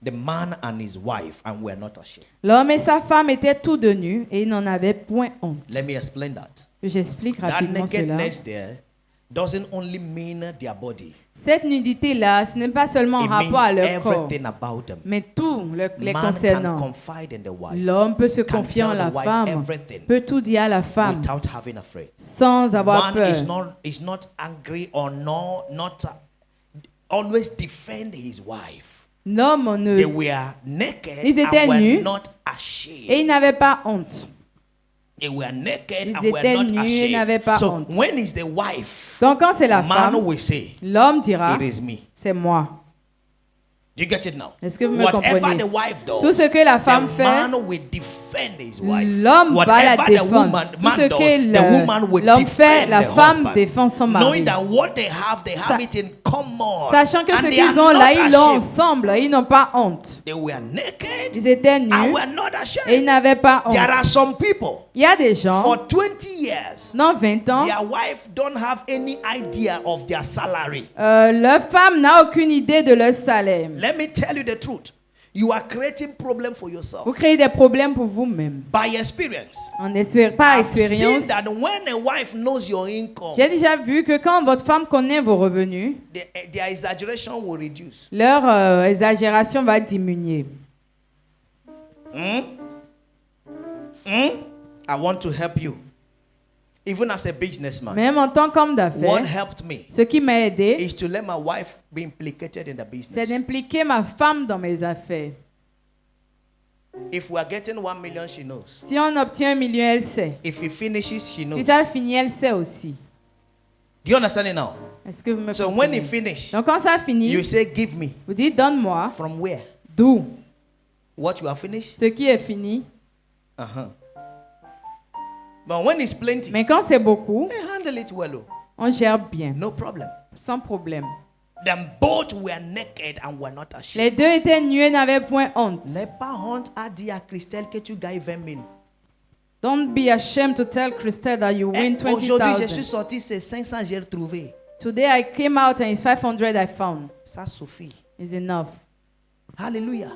the man and his wife, and were not ashamed. L'homme et sa femme étaient tous de nus et ils n'en avaient point honte. Let me explain that. J'explique That rapidement cela. nakedness there doesn't only mean their body. Cette nudité-là, ce n'est pas seulement en It rapport à means leur corps, everything about them. mais tout les Man can concernant. confide in the wife L'homme peut se can confier en tell la the wife femme, everything peut tout dire à la femme without having afraid. sans avoir One peur. is not angry or not always defend his wife. L'homme ne... They were naked Ils étaient and were nus. not Et ashamed. ils n'avaient pas honte. They were naked Ils and were étaient not nus et ashamed. n'avaient pas So honte. when is the wife? Donc quand c'est la Man femme, will say, l'homme dira, it is me. c'est moi. Do you get it now? Est-ce que vous me Whatever comprenez? the wife does, Tout ce que la femme the fait, man will defend his wife. l'homme va la Whatever the défendre. woman Tout ce man does, the woman que will l'homme fait, defend la the femme husband. défend son mari. Knowing that what they have it in common. Sachant que And ce they qu'ils are ont là, not ils l'ont ashamed. ensemble. Ils n'ont pas honte. They were naked Ils étaient nus and were not et ils ashamed. n'avaient pas honte. There are some people, Il y a des gens, for 20 years, dans 20 ans, their wife don't have any idea of their salary. leur femme n'a aucune idée de leur salaire. Let me tell you the truth. You are creating problem for yourself. Vous créez des problèmes pour vous-même. By experience. Par I've seen expérience, that when a wife knows your income, j'ai déjà vu que quand votre femme connaît vos revenus, their exaggeration will reduce. leur exagération va diminuer. I want to help you. Even as a businessman, Même en tant qu'homme what d'affaires, helped me ce qui m'a aidé, is to let my wife be implicated in the c'est business. d'impliquer ma femme dans mes affaires. If we are getting 1 million, she knows. Si on obtient 1 million, elle sait. If he finishes, she knows. Si ça finit, elle sait aussi. Do you understand it now? Est-ce que vous me So when he comprenez? finishes, Donc quand ça finit, you say, give me. vous dites donne-moi. From where? D'où? What you have finished? Ce qui est fini. Uh-huh. But when it's plenty, Mais quand c'est beaucoup, they handle it well. on gère bien, No problem. sans problème. Them both were naked and were not ashamed. Les deux étaient nus et n'avaient point honte. N'aie pas honte à dire à Christelle que tu gagnes 20 000. Don't be ashamed to tell Christelle that you win Aujourd'hui, je suis 20,000. sorti, c'est 500, j'ai retrouvé. Today I came out and it's 500 I found. Ça suffit. It's enough. Hallelujah.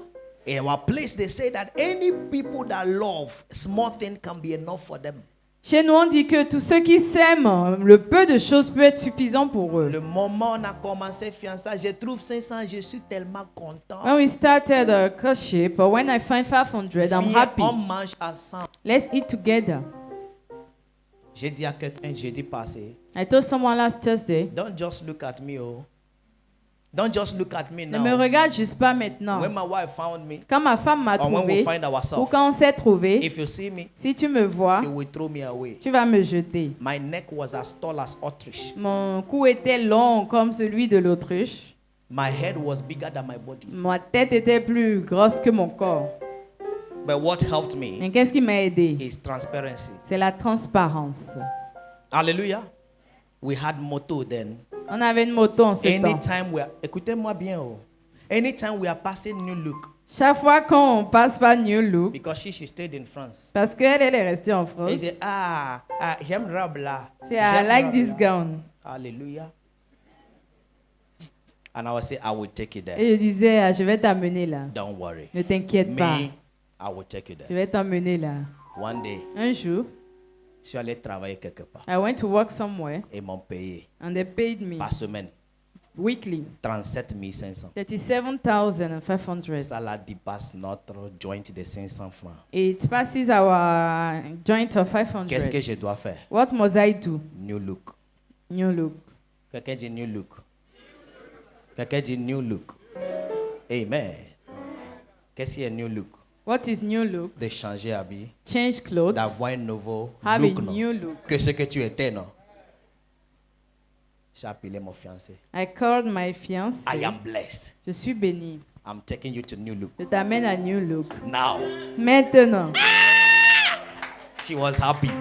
In our place, they say that any people that love, small thing can be enough for them. Chez nous, on dit que tous ceux qui s'aiment, le peu de choses peut être suffisant pour eux. Le moment où on a commencé fiançailles, je trouve 500, je suis tellement content. When we started courtship, when I find 500, I'm Viens, happy. on mange ensemble. Let's eat together. J'ai dit à quelqu'un jeudi passé, I told someone last Thursday, don't just look at me, oh. Don't just look at me ne me now. regarde juste pas maintenant. When my wife found me, Quand ma femme m'a or when we trouvé, find ou ourselves, quand on s'est trouvé, if you see me, si tu me vois, you will throw me away. tu vas me jeter. My neck was as tall as ostrich. Mon cou était long comme celui de l'autruche. My head was bigger than my body. Ma tête était plus grosse que mon corps. But what helped me Mais qu'est-ce qui m'a aidé? is transparency. C'est la transparence. Hallelujah. We had motto then. On avait une moto en ce temps. Anytime we are, écoutez-moi bien, oh. Anytime we are passing New Look, Chaque fois qu'on passe par New Look, because she stayed in France. parce qu'elle elle est restée en France, He said, j'aime robe là. c'est I like this gown. Hallelujah. And I would say, I will take you there. Et je disais, ah, je vais t'amener là. Don't worry. Ne t'inquiète pas. Me, I will take you Je there. vais t'emmener là. One day, Un jour, je suis allé travailler quelque part. I went to work somewhere Et m'ont payé and they paid me par semaine weekly 37 500. 37,500. Ça là dépasse notre joint de 500 francs. It passes our joint of Qu'est-ce que 500. je dois faire? What must I do? New Look. New Look. Quelqu'un dit New Look. Quelqu'un dit New Look. Amen. Qu'est-ce qui est New Look? What is New Look? De changer habit, Change clothes. d'avoir un nouveau Have look, a non? new look. Que ce que tu étais, non? J'ai appelé mon fiancé. I called my fiancé. I am blessed. Je suis béni. I'm taking you to New Look. Je t'amène à New Look. Now, Maintenant, she was happy.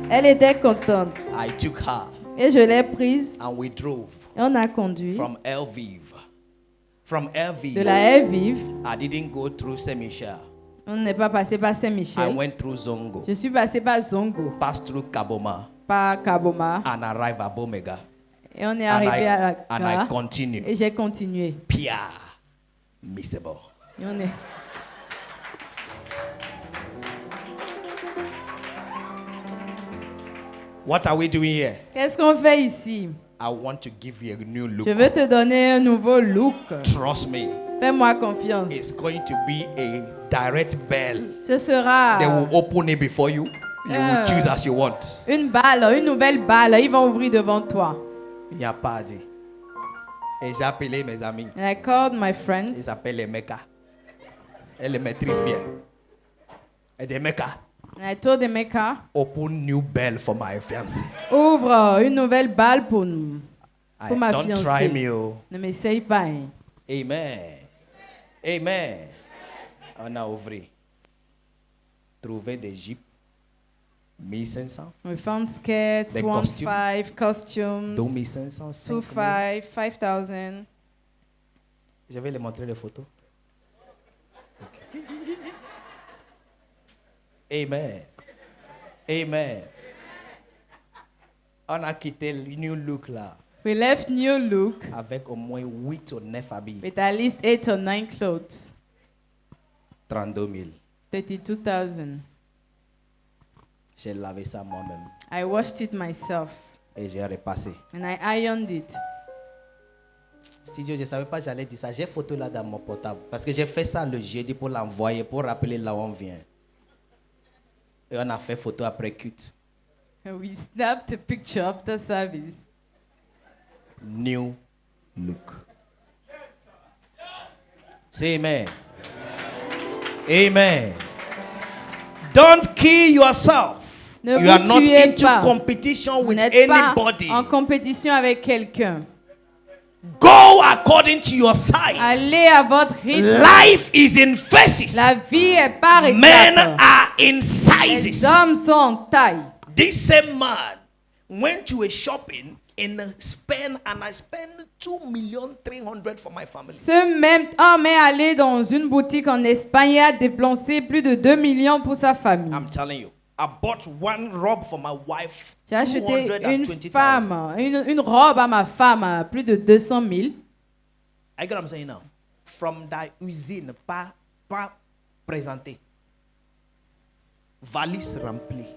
elle était contente. I took her Et je l'ai prise and we drove et on a conduit from Lviv. From Lviv, de la Lviv. I didn't go through Saint-Michel. On n'est pas passé par I Saint-Michel. went through Zongo, Je suis passé par Zongo, passed through Kaboma, par Kaboma. and arrived at Bomega. Et on est And arrivé à la and I gare. continue. Et j'ai continué. Pia, Misebo. Et on est... What are we doing here? Qu'est-ce qu'on fait ici? I want to give you a new look. Je veux te donner un nouveau look. Trust me. Fais-moi confiance. It's going to be a direct bell. Ce sera They will open it before you. You will choose as you want. une balle, une nouvelle balle. Ils vont ouvrir devant toi. Il n'y a pas dit. Et j'ai appelé mes amis. And I called my Ils friends. s'appellent Emeka. Elle les maîtrise bien. Elle dit Emeka, And I told Emeka, open new bell for my fiancé. ouvre une nouvelle balle pour nous. Pour ma Don't fiancée. try me. Oh. Ne m'essaye pas. Hein. Amen. Amen. On a ouvert. Trouver des jeeps. 1500. We found skirts, Des 1,500, costumes, 2500. 2,500, 5,000. Je vais les montrer les photos. Okay. Amen. Amen. On a quitté le New Look là. We left New Look Avec au moins 8 ou 9 habits. with at least 8 or 9 clothes. 32 000. 32,000. J'ai lavé ça moi-même. I washed it myself Et j'ai repassé. and I ironed it. Studio, je ne savais pas que j'allais dire ça. J'ai photo là dans mon portable. Parce que j'ai fait ça le jeudi pour l'envoyer, pour rappeler là où on vient. Et on a fait photo après culte. And we snapped a picture after service. New Look. Say amen. Amen. Don't kill yourself. Ne You vous are not tuez into pas. competition Vous with n'êtes pas anybody. en compétition avec quelqu'un. Go according to your size. Allez à votre rythme. Life is in phases. La vie est par Men étapes. are in Les sizes. hommes sont en taille. This same man went to a shopping and I spent 2,300,000 for my family. Ce même homme est allé dans une boutique en Espagne et a dépensé plus de 2 millions pour sa famille. I'm telling you, I bought one robe for my wife. J'ai acheté une 220,000. femme, une robe à ma femme à plus de 200 000. I get what I'm saying now. From the usine, pas présenté. Valise remplie.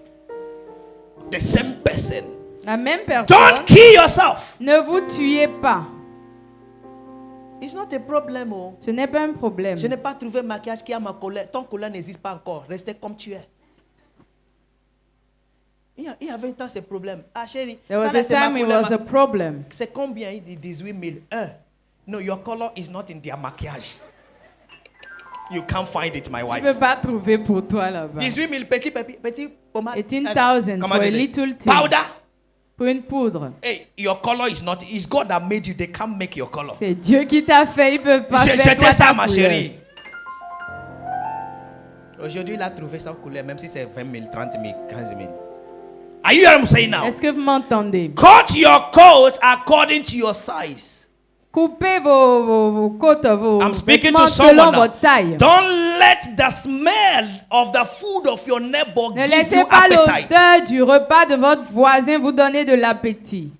The same person. La même personne. Don't kill yourself. Ne vous tuez pas. It's not a problem. Oh. Ce n'est pas un problème. Je n'ai pas trouvé maquillage qui a ma colère. Ton colère n'existe pas encore. Restez comme tu es. Il y a 20 ans, c'est problème. Ah chérie, There was ça là, a c'est ma time it colère, was a problem. c'est combien? Il dit 18 000. No, your color is not in their maquillage. You can't find it, my Tu ne wife. peux pas trouver pour toi là-bas. 18 000 petit pommade. 18,000 comment for a tu dis? little thing. Powder. Pour une poudre. Hey, your color is not. It's God that made you. They can't make your color. C'est Dieu qui t'a fait, il ne peut pas faire toi J'étais ça, ta ma couleur. chérie. Aujourd'hui, il a trouvé sa couleur, même si c'est 20 000, 30 000, 15 000. Are you hearing what I'm saying now? Est-ce que vous m'entendez? Cut your coat according to your size. Coupez vos côtes, vos I'm speaking vêtements to selon someone now. votre taille. Don't let the smell of the food of your neighbor Ne give laissez you pas appetite. l'odeur du repas de votre voisin vous donner de l'appétit.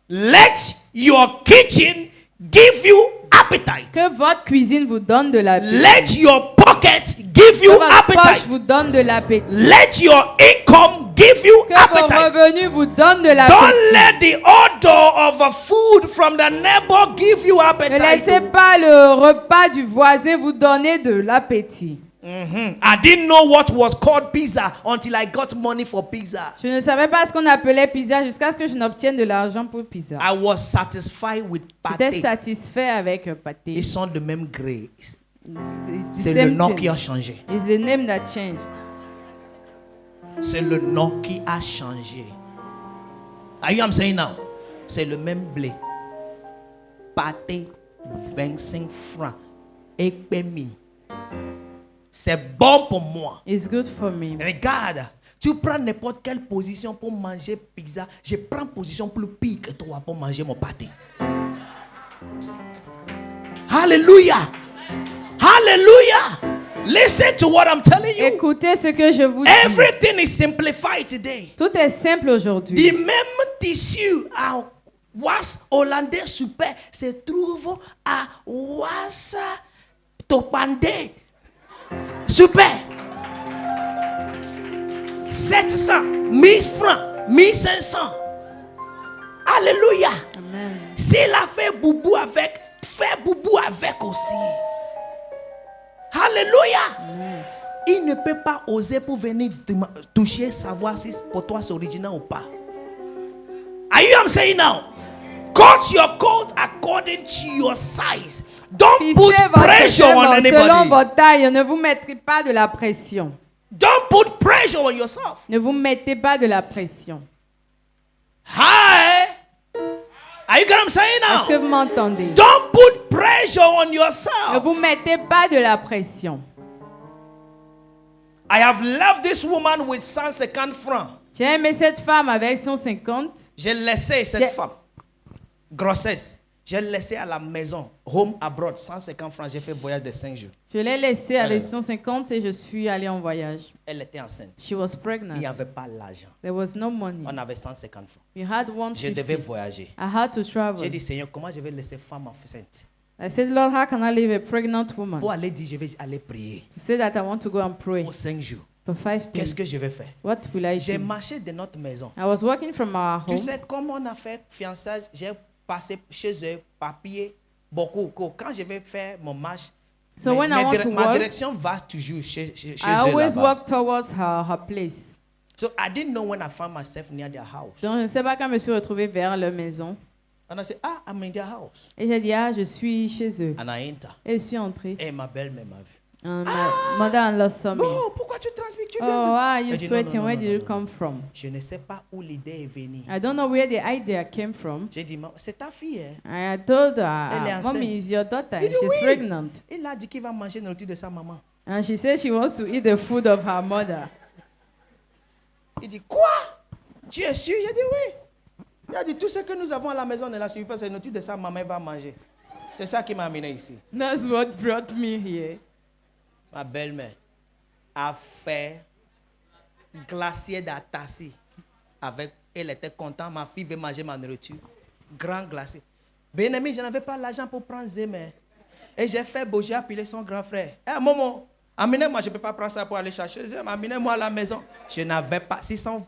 Let your kitchen give you appetite. Que votre cuisine vous donne de l'appétit. Let your pocket give Que you votre poche appetite. vous donne de l'appétit. Let your income give you Que vos appetite. revenus vous donnent de Don't l'appétit. let the odor of a food from the neighbor give you Ne appetite. laissez pas le repas du voisin vous donner de l'appétit. I didn't know what was called pizza until I got money for pizza. Je ne savais pas ce qu'on appelait pizza jusqu'à ce que je n'obtienne de l'argent pour pizza. I was satisfied with J'étais pâté. satisfait avec pâté. Ils sont de même gré. It's C'est the le same nom thing. qui a changé. It's the name that changed. C'est le nom qui a changé. Are you what I'm saying now? C'est le même blé. Pâté, 25 francs. Épémi. C'est bon pour moi. It's good for me. Regarde, tu prends n'importe quelle position pour manger pizza. Je prends position plus pire que toi pour manger mon pâté. Hallelujah. Hallelujah. Listen to what I'm telling you. Écoutez ce que je vous dis. Everything is simplified today. Tout est simple aujourd'hui. Du même tissu à Was hollandais super se trouve à Was Topandé. Super. 700, 1000 francs, 1500. Alléluia. Amen. S'il a fait boubou avec, fais boubou avec aussi. Alléluia. Amen. Il ne peut pas oser pour venir toucher, savoir si pour toi c'est original ou pas. Are you what I'm saying now? Cut your coat according to your size. Don't put Tissez votre pressure on vêtement selon anybody. votre taille. Ne vous mettez pas de la pression. Don't put pressure on yourself. Ne vous mettez pas de la pression. Hi. Are you getting what I'm saying Est-ce que now? vous m'entendez? Don't put pressure on Ne yourself. vous mettez pas de la pression. I have left this woman with 150 francs. J'ai aimé cette femme avec 150. J'ai laissé cette J'ai- femme. Grossesse. J'ai laissé à la maison. Home abroad. 150 francs. J'ai fait voyage de 5 jours. Je l'ai laissée avec 150 et je suis allée en voyage. Elle était enceinte. She was Il pregnant. n'y avait pas l'argent. There was no money. On avait 150 francs. We had Je devais 150. voyager. I had to J'ai travel. dit, Seigneur, comment je vais laisser femme enceinte? I said, Lord, how can I leave a pregnant woman? Pour aller dire, je vais aller prier. To say that I want to go and pray Pour 5 jours. for 5 Qu'est-ce que days. je vais faire? What will I J'ai do? marché de notre maison. I was working from our Tu home. sais, comme on a fait fiançage, j'ai passé chez eux, papier, beaucoup. Quand je vais faire mon marche, So when I want to ma work, direction va toujours chez I eux always là-bas. walk towards her place. So I didn't know when I found myself near their house. Donc, je ne sais pas quand je me suis retrouvée vers leur maison. And I said, I'm in their house. Et j'ai dit, je suis chez eux. And I enter. Et je suis entrée. Et ma belle-mère m'a vu. And my mother-in-law saw me. Oh, pourquoi tu transmets? Tu viens Oh, de... why are you Elle dit, non, sweating? non, non, Where non, did you non, come non. from? Je ne sais pas où l'idée est venue. I don't know where the idea came from. J'ai dit, c'est ta fille, hein? I told Elle est her, enceinte. Mommy is your daughter. Il dit, She's oui. pregnant. Il a dit qu'il va manger la nourriture de sa maman. And she said she wants to eat the food of her mother. Il dit, quoi? Tu es sûr? J'ai dit, oui. Il a dit, tout ce que nous avons à la maison ne la suffit pas, c'est la nourriture de sa maman, elle va manger. C'est ça qui m'a amené ici. That's what brought me here. Ma belle-mère a fait glacier d'Atassi. Elle était contente, ma fille veut manger ma nourriture. Grand glacier. Bien-aimé, je n'avais pas l'argent pour prendre Zémer. Et j'ai fait beau, j'ai appelé son grand frère. Eh, maman, amenez-moi, je ne peux pas prendre ça pour aller chercher Zémer. Amenez-moi à la maison. Je n'avais pas. Si son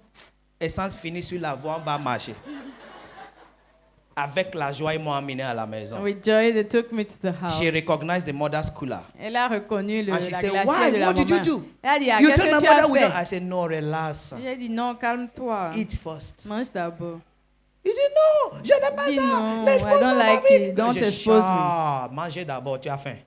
essence finit sur la voie, on va marcher. Avec la joie, ils m'ont amené à la maison. With joy, they took me to the house. She recognized the mother's cooler. Elle a reconnu And she la said, glacière why? de la What did you maman. do? Elle a dit, You qu'est-ce tell que my tu as mother we don't. fait? I said, no, relax. J'ai dit, non, calme-toi. Eat first. Mange d'abord. Il dit non, je n'ai pas Dis ça. non, L'expose I don't ma like vie. it. Don't Je expose me. chante. Mangez d'abord, tu as faim.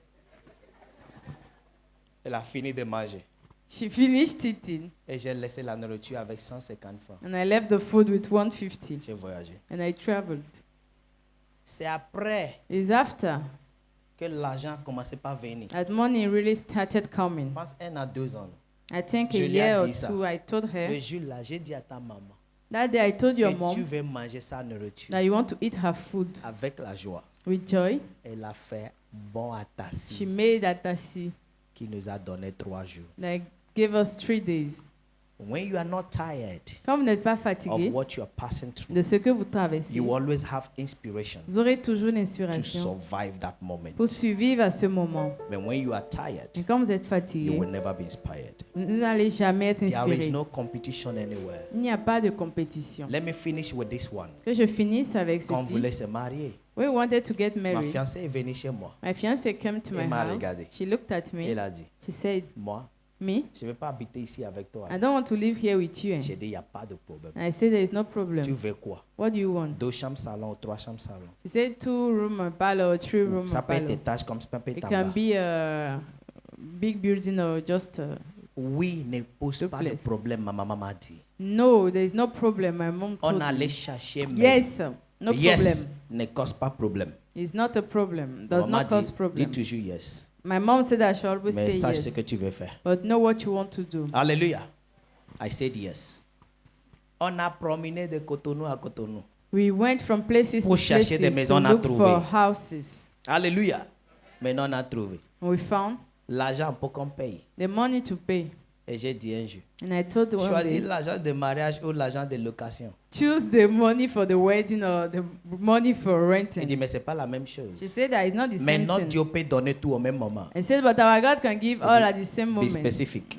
Elle a fini de manger. She finished eating. Et j'ai laissé la nourriture avec 150 francs. And I left the food with 150. J'ai voyagé. And I traveled. C'est après It's after que l'argent a commencé à venir. that money really started Je coming. pense 1 à 2 ans. I think Je a lui ai year or dit ça. two, I told Le her, jour-là, j'ai dit à ta maman that day I told your que tu mom veux manger sa nourriture that you want to eat her food avec la joie. with joy. Elle a fait bon à She Tassi made that tassi qui nous a donné 3 jours. that gave us 3 days. When you are not tired Quand vous n'êtes pas of fatigué what you are passing through, de ce que vous traversez, you always have inspiration vous aurez toujours to l'inspiration survive that moment. pour survivre à ce moment. But when you are tired, Et quand vous êtes you fatigué, will never be inspired. vous n'allez jamais être There is inspiré. no competition anywhere. Il n'y a pas de compétition. Let me finish with this one. Que je finisse avec Quand on ceci. voulait se marier, We wanted to get ma married. fiancée est venue chez moi. My fiancée came to Elle my m'a house. regardé. She looked at me. Elle a dit, She said, moi, me, je ne vais pas habiter ici avec toi. I don't want to live here with you. J'ai dit, il n'y a pas de problème. And I said, there is no Tu problem. veux quoi? What do you want? 2 chambres salon ou 3 chambres salon? She said 2 room a parlor or 3 room Ça a peut être parlor. étage comme ça peut It être en can bas. be a big building or just a... Oui, ne pose pas de place. problème, ma maman m'a dit. No, there is no problem. My mom told On allait me. chercher mais Yes, no yes problem. ne cause pas problème. It's not a problem. Does Maman not cause dit problem. toujours yes. My mom said I should always Mais say sache yes, ce que tu veux faire. but know what you want to do. Alléluia. I said yes. On a promené de Cotonou à Cotonou. We went from places Pour to chercher des places maisons, to on a look trouvé. for houses. Alléluia. Maintenant, on a trouvé. We found L'argent pour qu'on paye. the money to pay. Et j'ai dit un jour, And I told one choisis day, l'argent de mariage ou l'argent de location. choose the money for the wedding or the money for Il dit, renting. mais ce n'est pas la même chose. She said that it's not the Mais same notre thing. Dieu peut donner tout au même moment. I said, but our God can give all at the same Be moment. specific.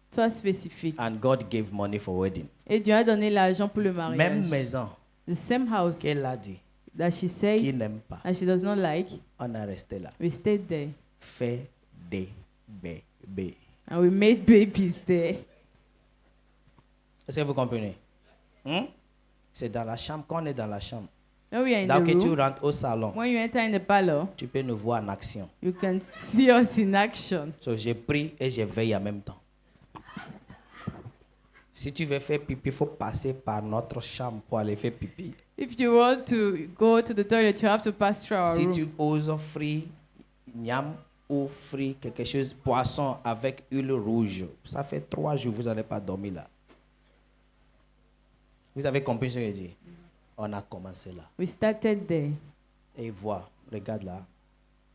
Sois spécifique. And God gave money for wedding. Et Dieu a donné l'argent pour le Même mariage. maison The same house qu'elle a dit that she said qu'il n'aime pas. that she does not like, On a resté là. we stayed there. Fait des bébés. And we made babies there. Est-ce que vous comprenez? C'est dans la chambre. Quand on est dans la chambre, When we are in dès the que tu room, rentres au salon, when you enter in the parlor, tu peux nous voir en action. you can see us in action. So, je prie et je veille en même temps. Si tu veux faire pipi, il faut passer par notre chambre pour aller faire pipi. If If you want to go to the toilet, you have to pass through our Si room. tu oses offrir niam ou offrir quelque chose, poisson avec huile rouge, ça fait 3 jours, vous n'allez pas dormir là. Vous avez compris ce que je dis? On a commencé là. We started there. Et vois, regarde là.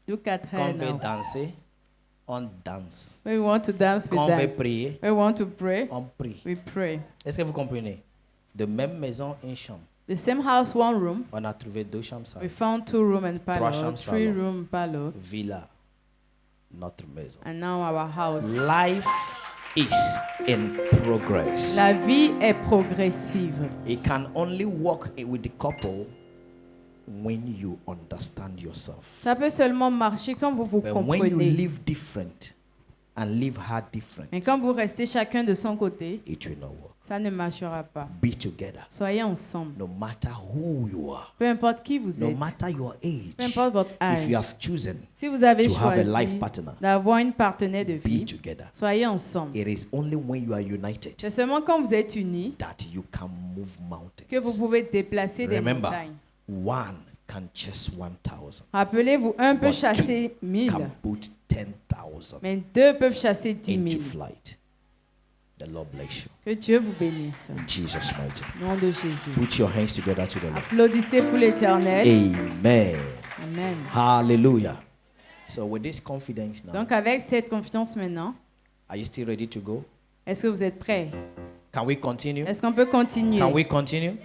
Look at Quand her on veut now. danser, on danse. When we want to dance, we Quand on veut dance. prier, When we want to pray, on prie. we pray. Est-ce que vous comprenez? De même maison, une chambre. The same house, one room. On a trouvé 2 chambres We salles. found 2 room and Trois parlor, chambres 3 salon. room parlor, Villa, notre maison. and now our house. Life is in progress. La vie est progressive. It can only work with the couple when you understand yourself. Ça peut seulement marcher quand vous vous But when you comprenez. live different and live hard different, Mais quand vous restez chacun de son côté, it will not work. ça ne marchera pas. Be together. Soyez ensemble. No matter who you are, Peu importe qui vous no êtes, matter your peu age, importe votre if you âge, have chosen si vous avez to have a life choisi partner, d'avoir une partenaire de be vie, together. soyez ensemble. It is only when you are united C'est seulement quand vous êtes unis that you can move mountains. que vous pouvez déplacer des Remember, montagnes. one can chase 1,000, Rappelez-vous, un peut But chasser 1000, can put 10,000 mais 2 peuvent chasser 10 into 000. flight. The Lord bless you. Que Dieu vous bénisse. In Jesus' mighty name. Au nom de Jésus. Put your hands together to the Lord. Applaudissez pour l'Éternel. Amen. Amen. Hallelujah. So with this confidence now, Donc avec cette confiance maintenant, are you still ready to go? est-ce que vous êtes prêts? Can we continue? Est-ce qu'on peut continuer? Can we continue?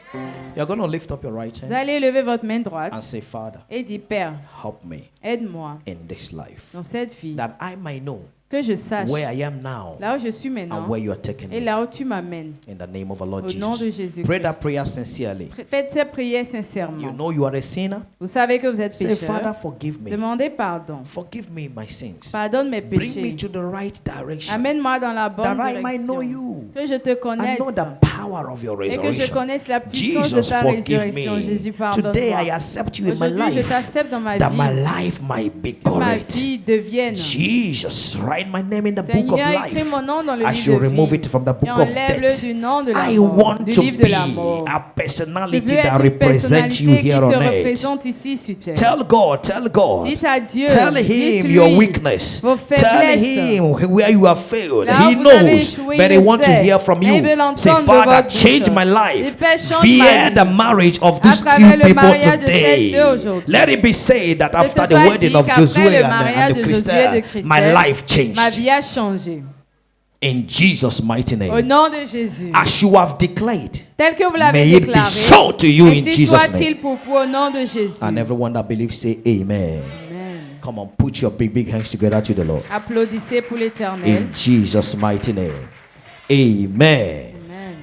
You're going to lift up your right Vous hand allez lever votre main droite and say, Father, et dire, Père, help me aide-moi in this life, dans cette vie, that I might know que je sache where I am now là où je suis and maintenant where you are taking et me. là où tu m'amènes. In the name of our Lord Au nom de Jesus. Pray that Jésus-Christ. prayer sincerely. Faites cette prière You sincèrement. know you are a sinner. Vous savez que vous êtes Say, Father, pécheur. forgive me. Demandez pardon. Forgive me my sins. Pardonne mes Bring me péchés. to the right direction. Amène-moi dans la bonne That I might know direction. you Que je te and connaisse know the power of your et que je resurrection. connaisse la puissance de Jesus, ta forgive résurrection. me. Jésus, Today I pardonne-moi. accept you in my Aujourd'hui, je life. t'accepte dans ma That my vie. life might be Que ma correct. vie devienne. Jesus, write my name in the book of Seigneur, écris life. mon nom dans le I livre should de remove vie. it from the Et book of enlève-le death. du nom de la I mort, want du to livre de la be mort. a Je personality veux that être une represents you personnalité qui here te on earth. représente ici sur terre. Tell God, tell God. Dites à Dieu, Tell him dites-lui your weakness. vos Tell faiblesses. him where you have failed. Là où He vous avez knows, échoué, but he il wants to sait. hear from Et you. il veut l'entendre Say, de Father, votre change bouche. my life Il Père, change ma via vie. the marriage of À these travers two le people mariage de ces today. deux aujourd'hui. Let it be said that Que after ce the soit wedding dit of qu'après Josué le and mariage the de Josué et de Christel, my Christelle, life ma changed. vie a changé. In Jesus' mighty Au name. nom de Jésus. As you have declared, Tel que vous l'avez may it be déclaré. so to you in Ainsi Jesus' soit-il name. pour vous au nom de Jésus. And everyone that believes say amen. Amen. Come on, put your big hands together to the Lord. Applaudissez pour l'Éternel. In Jesus' mighty name. Amen.